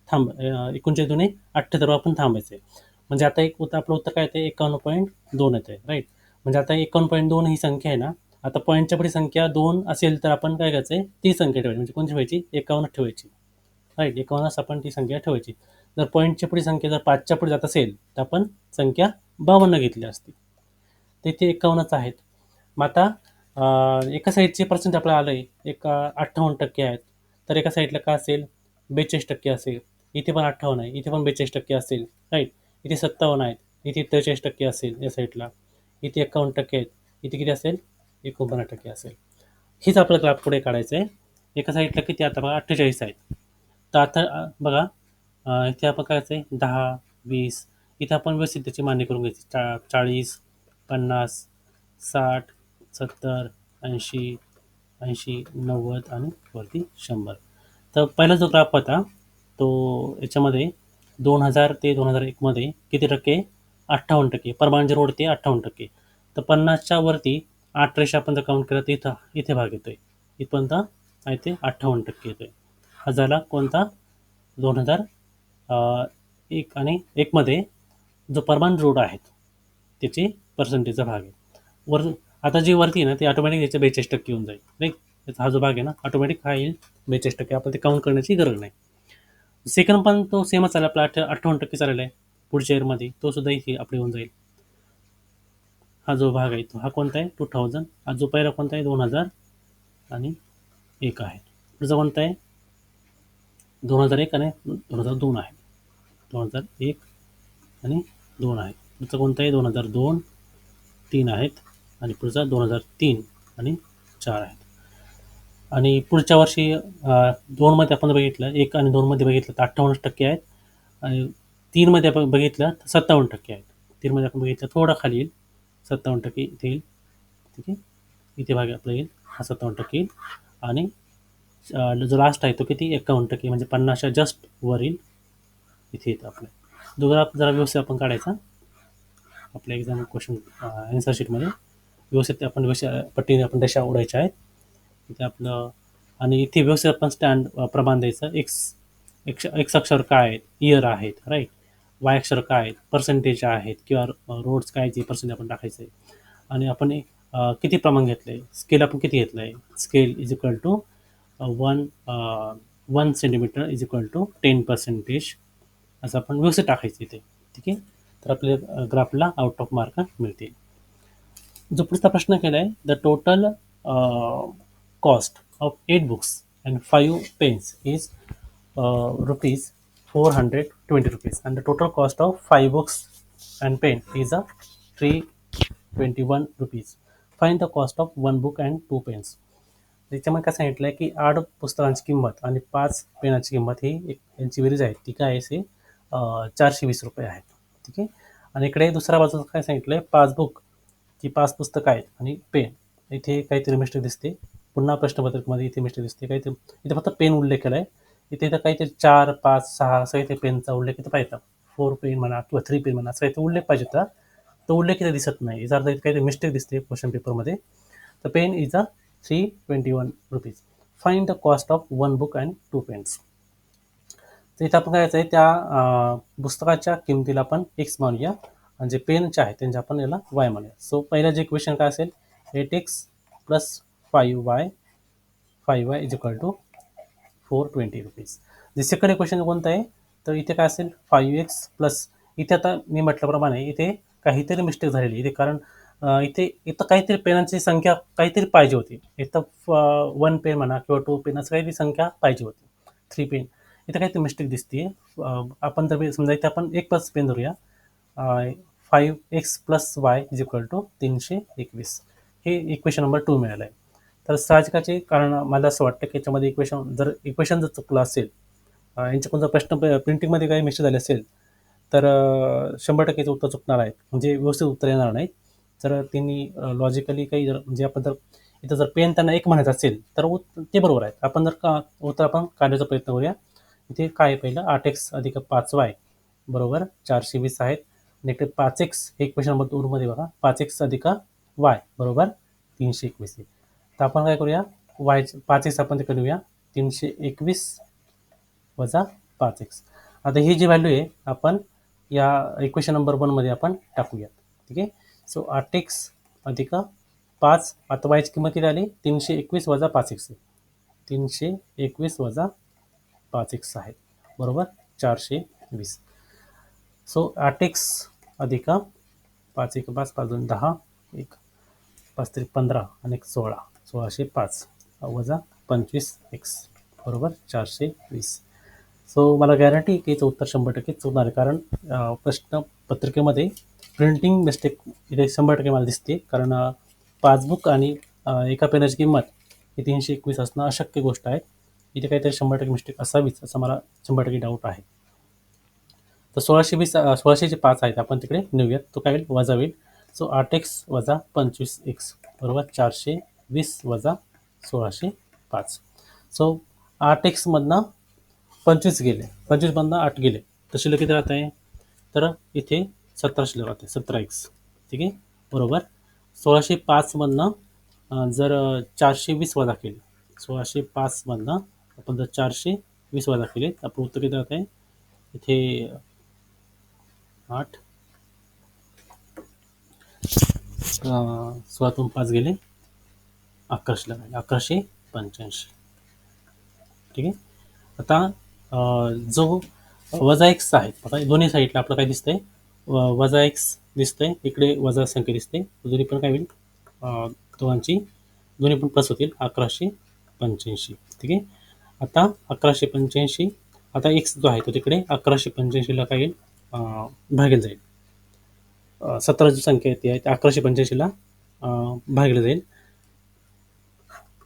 39 दुने 78 आपण थांबायचं आहे. म्हणजे आता आपलं उत्तर काय येते? 51.2 येते, राईट. म्हणजे आता 51.2 ही संख्या आहे ना, आता पॉईंटच्या पुढे संख्या 2 असेल तर आपण काय करायचं आहे? ती संख्या ठेवायची. म्हणजे कोणती ठेवायची? 51 ठेवायची, राईट. 51 आपण ती संख्या ठेवायची. जर पॉईंटच्या पुढे संख्या जर 5च्या पुढे जात असेल तर आपण संख्या 52 घेतली असती. तर इथे 51च आहेत. मग आता एका साईडचे पर्सेंट आपल्याला आलं आहे, एक 58% आहेत. तर एका साईडला काय असेल? 42% असेल. इथे पण 58 आहे, इथे पण 42% असेल, राईट. इथे 57 आहेत, इथे 43% असेल या साईडला, इथे 51% आहेत, इथे किती असेल? 49% असेल. हेच आपलं ग्राफ पुढे काढायचं आहे. एका साईडला किती? आता बघा 48 आहेत. तर आता बघा इथे आपण काय करायचं आहे? 10 20 इथे आपण व्यवस्थित त्याची मांडणी करून घ्यायची. 40 50 60 70 80 90 आणि वरती 100. तर पहिला जो ग्राफ होता तो याच्यामध्ये 2000 ते 2001 मध्ये किती टक्के? 58%. परमान रोड ते 58%. तर 50च्या वरती 8 रेषा आपण जर काउंट केलं तर इथं इथे भाग येतोय. इथपर्यंत आहे ते 58% येतोय. हा झाला कोणता? 2001 आणि 1मध्ये जो परमान रोड आहेत त्याची पर्सेंटेजचा भाग आहे. वर आता जी वरती आहे ना ती ऑटोमॅटिक याच्या 42% येऊन जाईल. राईट. हा जो भाग आहे ना ऑटोमॅटिक हा येईल 42%. आपण ते काउंट करण्याची गरज नाही. सेकंड पण तो सेमच आला आपला 58% चाललेला आहे पुढच्या इयरमध्ये. तो सुद्धा इथे आपले होऊन जाईल. हा जो भाग आहे तो हा कोणता आहे? 2000. हा जो पहिला कोणता आहे? 2000 आणि 1 आहे. पुढचा कोणता आहे? 2001 आणि 2002 आहे. 2001 आणि 2 आहे. पुढचा कोणता आहे? 2002, 3 आहेत आणि पुढचा 2003 आणि 4 आहेत. आणि पुढच्या वर्षी 2मध्ये आपण बघितलं, 1 आणि 2मध्ये बघितलं तर 58% आहेत आणि 3मध्ये आपण बघितलं तर 57% आहेत. 3मध्ये आपण बघितलं थोडं खाली येईल, 57% इथे येईल. ठीक आहे. इथे भाग आपला येईल, हा 57% येईल आणि जो लास्ट आहे तो किती? 51%, म्हणजे 50च्या जस्ट वर येईल. इथे येतं आपलं. जो ग्राफ जरा व्यवस्थित आपण काढायचा आपल्या एक्झाम क्वेश्चन आन्सर शीटमध्ये. व्यवस्थित आपण पट्टीने आपण रेषा ओढायच्या आहेत इथे आपलं. आणि इथे व्यवस्थित आपण स्टँड प्रमाण द्यायचं. एक्स अक्षर काय आहेत? इयर आहेत. राईट. वाय अक्षर काय आहेत? पर्सेंटेज आहेत किंवा रोड्स काय ते पर्सेंटेज आपण टाकायचं आहे. आणि आपण किती प्रमाण घेतलं आहे? स्केल आपण किती घेतलं आहे? Scale is equal to 1 centimetre is equal to 10%, असं आपण व्यवस्थित टाकायचं इथे. ठीक आहे. तर आपल्या ग्राफला आउट ऑफ मार्क मिळतील. जो पुढचा प्रश्न केला आहे, the total cost of 8 books and 5 pens is rupees 420 rupees, and the total cost of 5 books and pen is a 321 rupees. Find the cost of 1 book and 2 pens. त्याच्यामध्ये काय सांगितलं आहे की 8 पुस्तकांची किंमत आणि 5 पेनाची किंमत ही यांची बेरीज आहे ती काय आहे? 420 रुपये आहेत. ठीक आहे. आणि इकडे दुसऱ्या बाजूला काय सांगितलं आहे? 5 बुक, की 5 पुस्तकं आहेत आणि पेन. इथे काहीतरी मिस्टेक दिसते. पुन्हा प्रश्नपत्रिकेमध्ये इथे मिस्टेक दिसते काहीतरी. इथे फक्त पेन उल्लेख केला आहे. इथे तर काहीतरी 4, 5, 6 असं इथे पेनचा उल्लेख इथं पाहिजे. 4 पेन म्हणा किंवा 3 पेन म्हणा, असं काहीतरी उल्लेख पाहिजे होता. तो उल्लेख इथे दिसत नाही. याचा अर्थ इथे काहीतरी मिस्टेक दिसते क्वेश्चन पेपरमध्ये. तर pen is a 321 rupees. Find the cost of 1 book and 2 pens. तर इथं आपण काय करायचं आहे? त्या पुस्तकाच्या किमतीला आपण एक्स मानूया आणि जे पेनचे आहेत त्यांचे आपण याला वाय मानूया. सो पहिलं जे इक्वेशन काय असेल? 8x plus 5y is equal to 420 rupees. जे सेकंड इक्वेशन कोणतं आहे? तर इथे काय असेल? 5x प्लस, इथे आता मी म्हटल्याप्रमाणे इथे काहीतरी मिस्टेक झालेली इथे, कारण इथे इथं काहीतरी पेनांची संख्या काहीतरी पाहिजे होती. इथं 1 पेन म्हणा किंवा 2 पेन असं काहीतरी संख्या पाहिजे होती. 3 पेन इथं काहीतरी मिस्टेक दिसते. आपण जर समजा इथे आपण 1 प्लस पेन धरूया. 5x plus Y is equal to 321. हे इक्वेशन नंबर 2 मिळालं आहे. तर साहजिकाचे कारण मला असं वाटतं की याच्यामध्ये इक्वेशन जर चुकलं असेल, यांच्याकडून जर प्रश्न प्रिंटिंगमध्ये काही मिस्टेक झाली असेल तर 100% उत्तर चुकणार आहेत, म्हणजे व्यवस्थित उत्तर येणार नाही. जर त्यांनी लॉजिकली काही म्हणजे आपण जर इथं जर पेन त्यांना 1 म्हणायचं असेल तर ते बरोबर आहे. आपण जर उत्तर आपण काढण्याचा प्रयत्न करूया. इथे काय आहे? पहिलं 8x अधिक 5y बरोबर 420 आहेत. आणि इकडे 5x हे क्वेश्चन नंबर 2मध्ये बघा, 5x अधिक y बरोबर 321 आहे. तर आपण काय करूया? 5x आपण तिकडे घेऊया, 321 वजा 5x. आता ही जी व्हॅल्यू आहे आपण या इक्वेशन नंबर 1मध्ये आपण टाकूया. ठीक आहे. सो 8x अधिक 5, आता वायची किंमत किती आली? 321 वजा 5x. 321 वजा 5x आहे बरोबर 420. सो 8x अधिक 5 1 5 5 2 10 1 5 3 15 आणि 1 16 1605 वजा 25x बरोबर 420. सो मला गॅरंटी की याचं उत्तर 100% चुकणार आहे, कारण प्रश्नपत्रिकेमध्ये प्रिंटिंग मिस्टेक इथे 100% मला दिसते. कारण पासबुक आणि एका पेनाची किंमत ही 321 असणं अशक्य गोष्ट आहे. इथे काहीतरी 100% मिस्टेक असावीच असं मला 100% डाऊट आहे. तर 1620 5 आहेत आपण तिकडे नेऊयात. तो काय होईल? वजा होईल. सो 8x वजा 25x बरोबर 420 वजा 1605. सो 8x मधनं 25 गेले, 25मधनं 8 गेले, तर शिल्लक किती राहत आहे? तर इथे 17 शिल्लक राहते, 17x. ठीक आहे, बरोबर. 1605मधनं जर 420 वजा केले, 1605मधनं आपण जर 420 वजा केले, तर आपलं उत्तर किती राहत आहे? इथे 8, 16तून 5 गेले, 11 शिल्लक आहे, 1185. ठीक आहे. आता जो वजा एक्स आहे, आता दोन्ही साईडला आपलं काय दिसतंय? वजा एक्स दिसतंय, इकडे वजा संख्या दिसते, दोन्ही पण काय होईल? दोघांची दोन्ही पण प्लस होतील, 1185. ठीक आहे. आता 1185, आता एक्स जो आहे तो तिकडे 1185ला काय येईल? भागेल जाईल. 17 जी संख्या येते आहे, त्या 1185ला भागलं जाईल.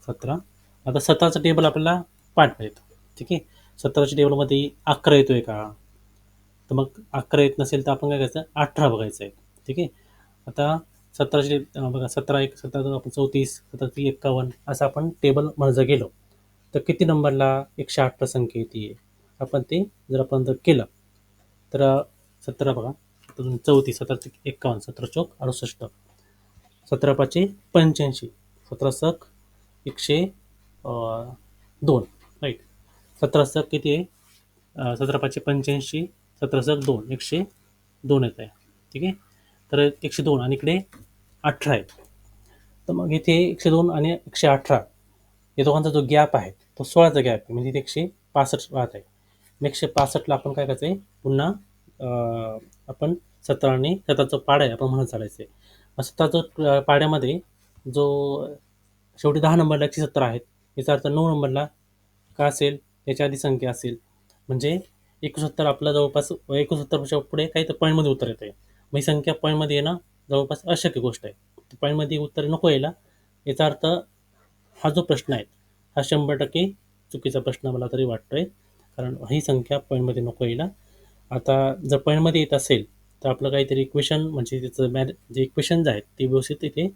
17. आता 17चं टेबल आपल्याला पाठता येतं. ठीक आहे. 17च्या टेबलमध्ये 11 येतोय का? तर मग 11 येत नसेल तर आपण काय करायचं? 18 बघायचं आहे. ठीक आहे. आता 17चे बघा, 17 1 17 आपण 34, 17 3 51 असं आपण टेबल जर गेलो, तर किती नंबरला 108 संख्या येते? आपण ते जर आपण जर केलं, तर 17 बघा, 34, 17 51, 17 चौक 68, 17 पाचे 85, 17 सक 102, राईट. 17 सक किती आहे? 17 पाचे 85, 17 सक 2, 102 येत आहे. ठीक आहे. तर 102 आणि इकडे 18 आहे. तर मग इथे 102 आणि 118 या दोघांचा जो गॅप आहे तो 16चा गॅप आहे, म्हणजे इथे 165 राहत आहे. मग 165ला आपण काय करायचं आहे? पुन्हा आपण 17 आणि 17चं पाडा आहे, आपण म्हणत चालायचं आहे. मग 17चं पाड्यामध्ये जो शेवटी 10 नंबरला 170 आहेत, याचा अर्थ 9 नंबरला काय असेल? याच्या आधी संख्या असेल, म्हणजे 69 आपला जवळपास 69च्या पुढे काही तर पॉईंटमध्ये उत्तर येत आहे. मग ही संख्या पॉईंटमध्ये येणं जवळपास अशक्य गोष्ट आहे. पॉईंटमध्ये उत्तर नको यायला, याचा अर्थ हा जो प्रश्न आहे हा 100% चुकीचा प्रश्न मला तरी वाटतोय, कारण ही संख्या पॉईंटमध्ये नको यायला. आता जर पॉईंटमध्ये येत असेल तर आपलं काहीतरी इक्वेशन, म्हणजे त्याचं जे इक्वेशन आहेत ते व्यवस्थित इथे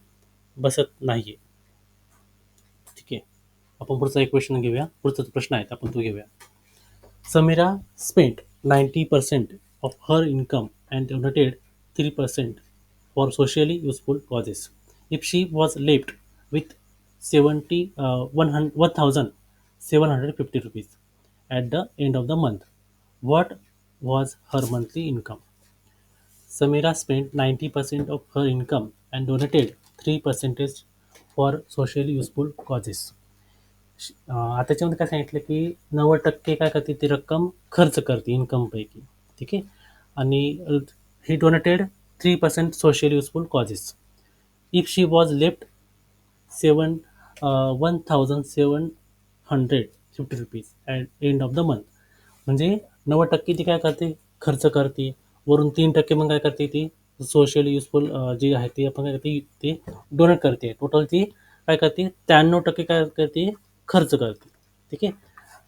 बसत नाही आहे. ठीक आहे. आपण पुढचा इक्वेशन घेऊया, पुढचा प्रश्न आहे आपण तो घेऊया. Samira spent 90% of her income and donated 3% for socially useful causes. If she was left with 1,750 rupees at the end of the month, what was her monthly income? Samira spent 90% of her income and donated 3% for socially useful causes. आता त्याच्यामध्ये काय सांगितलं की 90% काय करते, ती रक्कम खर्च करते इन्कमपैकी. ठीक आहे. आणि ही donated 3% social useful causes. If she was left 1,750 rupees at end of the month, म्हणजे 90% ती काय करते? खर्च करते. वरून 3% मग काय करते? ती सोशल युजफुल जी आहे ती आपण काय करते? ते डोनेट करते. टोटल ती काय करते? 93% काय करते? खर्च करते. ठीक आहे.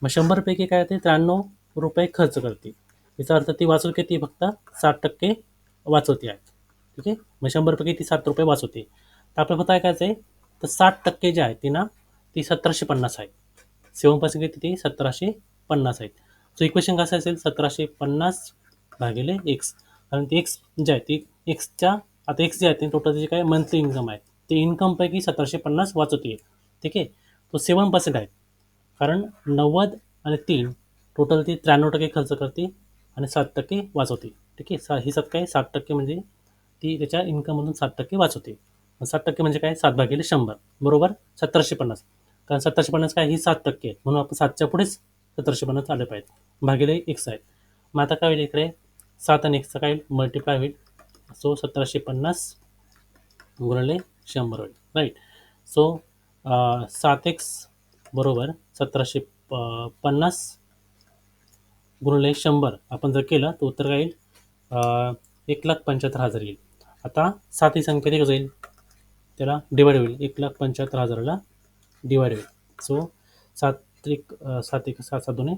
मग 100 पैकी काय होते? 93 रुपये खर्च करते. याचा अर्थ ती वाचवते किती? फक्त 7% वाचवते आहे. ठीक आहे. मग 100 पैकी ती 7 रुपये वाचवते. तर आपल्याला फक्त काय करायचं आहे? तर 7% जे आहे ती ना, ती 1750 आहे. 7% किती? ती 1750 आहेत. सो इक्वेशन कसं असेल? 1750 भागिले एक्स. कारण ती एक्स जे आहे ती एक्सच्या, आता एक्स जे आहे ते टोटल जे काय मंथली इन्कम आहे, ते इन्कमपैकी 1750 वाचवते. ठीक आहे. तो 7% आहे, कारण 90 आणि 3 टोटल ती 93% खर्च करते आणि 7% वाचवते. ठीक आहे. ही 7% म्हणजे ती त्याच्या इन्कममधून 7% वाचवते. 7% म्हणजे काय? 7 भागिले 100, बरोबर 1750. कारण 1750 काय? ही 7% आहे, म्हणून आपण 7च्या पुढेच 1750 आले पाहिजे, भागिले एक्स आहेत. मग आता काय होईल? इकडे 7 आणि एक्सचा काय मल्टिप्लाय होईल. सो 1750 गुणिले 100 होईल, राईट. सो 7x बरोबर 1750 गुणिले 100 आपण जर केलं तर उत्तर काय येईल? 1,75,000 येईल. आता 7 ही संख्या तिकडे जाईल, त्याला डिवाइड होईल, 1,75,000ला डिवाइड होईल. सो 7 एक 7 एक 7 7 दोन्ही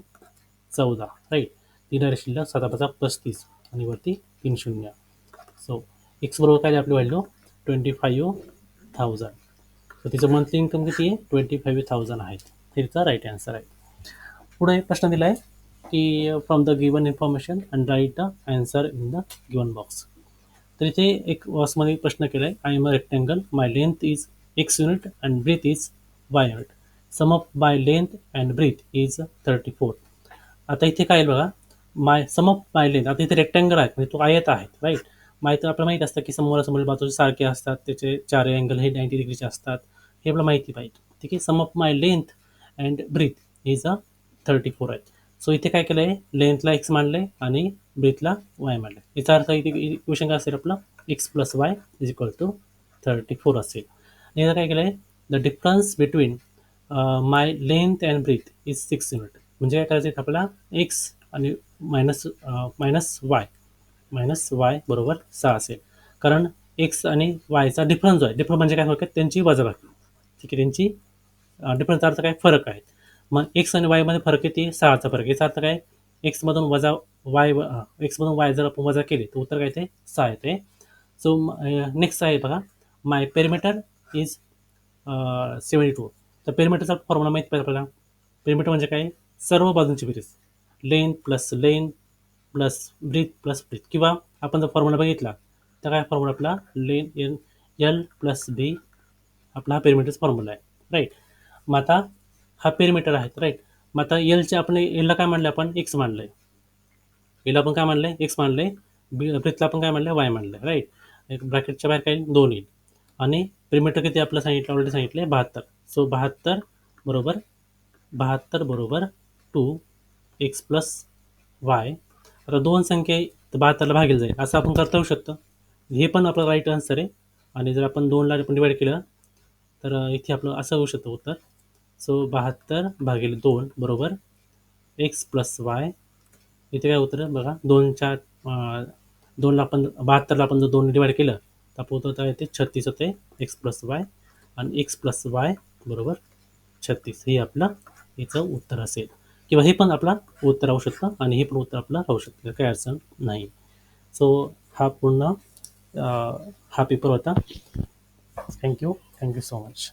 14, राईट. 3 शिल्लक 7 35 आणि वरती 3 शून्य. सो एक्स बरोबर काय आपली व्हॅल्यू? 25,000. तर तिचं मंथली इन्कम किती आहे? 25,000 आहे. हे तिचा राईट आन्सर आहे. पुढे प्रश्न दिला आहे की from the given information and write the answer in the given box. तर इथे एक बॉक्समध्ये प्रश्न केला आहे, I am a rectangle, my length is x unit and breath is y unit, sum of my length and breath is 34. आता इथे काय आहे बघा, सम ऑफ माय लेंथ, आता इथे रेक्टँगल आहेत म्हणजे तो आयत आहेत, राईट. माहिती आपल्याला माहिती असतं की समोर बाजूचे सारखे असतात, त्याचे चार अँगल हे 90 डिग्रीचे असतात, हे आपल्याला माहिती पाहिजे. ठीक आहे, sum of my length and breath is 34 आहे. सो इथे काय केलं आहे, लेंथला एक्स मानले आणि ब्रीथला वाय मानले. याचा अर्थ इथे इक्वेशन काय असेल आपलं, x plus Y is equal to 34 असेल. आणि याचं काय केलं आहे, the difference between my length and breath is 6 unit. म्हणजे काय करायचं आपल्याला, एक्स आणि मायनस वाय बरोबर 6 असेल. कारण एक्स आणि वायचा डिफरन्स जो आहे, डिफरन्स म्हणजे काय होतं, त्यांची वजाबाकी. ठीक आहे, त्यांची डिफरन्सचा अर्थ काय, फरक आहे. मग एक्स आणि वायमध्ये फरक किती, 6चा फरक. याचा अर्थ काय, एक्समधून वजा वाय, एक्समधून वाय जर आपण वजा केले तर उत्तर काय ते 6 येते. सो नेक्स्ट आहे बघा, माय पेरिमीटर इज 72. तर पेरिमीटरचा फॉर्म्युला माहीत पाहिजे आपल्याला. पेरिमीटर म्हणजे काय, सर्व बाजूंची बेरीज, length plus length plus breadth plus breadth. किंवा आपण जर फॉर्म्युला बघितला तर काय फॉर्म्युला आपला, लेंथ एल प्लस बी आपला हा पेरिमीटरचा फॉर्म्युला आहे, राईट. मग आता हा पेरिमीटर आहे, राईट. मग आता एलचे आपण एलला काय मानलं, आपण एक्स मानलंय, एल आपण काय मानलंय, एक्स मानलंय, ब्रीथला आपण काय मानलंय, वाय मानलंय, राईट. एक ब्रॅकेटच्या बाहेर काय 2 येईल. आणि पेरिमीटर किती आपलं सांगितलं, ऑलरेडी सांगितलंय 72. सो 72 बरोबर 2 एक्स प्लस वाय. आता दोन संख्या 72ला भागेल जाईल असं आपण करता येऊ शकतं. हे पण आपलं राईट आन्सर आहे. आणि जर आपण 2ला आपण डिवाइड केलं तर इथे आपलं असं होऊ शकतं उत्तर. सो 72/2 बरोबर एक्स प्लस वाय. इथे काय उत्तर बघा, 2ला आपण 72ला आपण जर 2 डिवाइड केलं तर आपलं उत्तर काय येते, 36 होते, एक्स प्लस वाय. आणि एक्स प्लस वाय बरोबर 36 हे आपलं याचं उत्तर असेल. किंवा हे पण आपला उत्तर राहू शकतं आणि हे पण उत्तर आपलं राहू शकतं, काही अडचण नाही. सो हा पूर्ण हा पेपर होता. Thank you so much.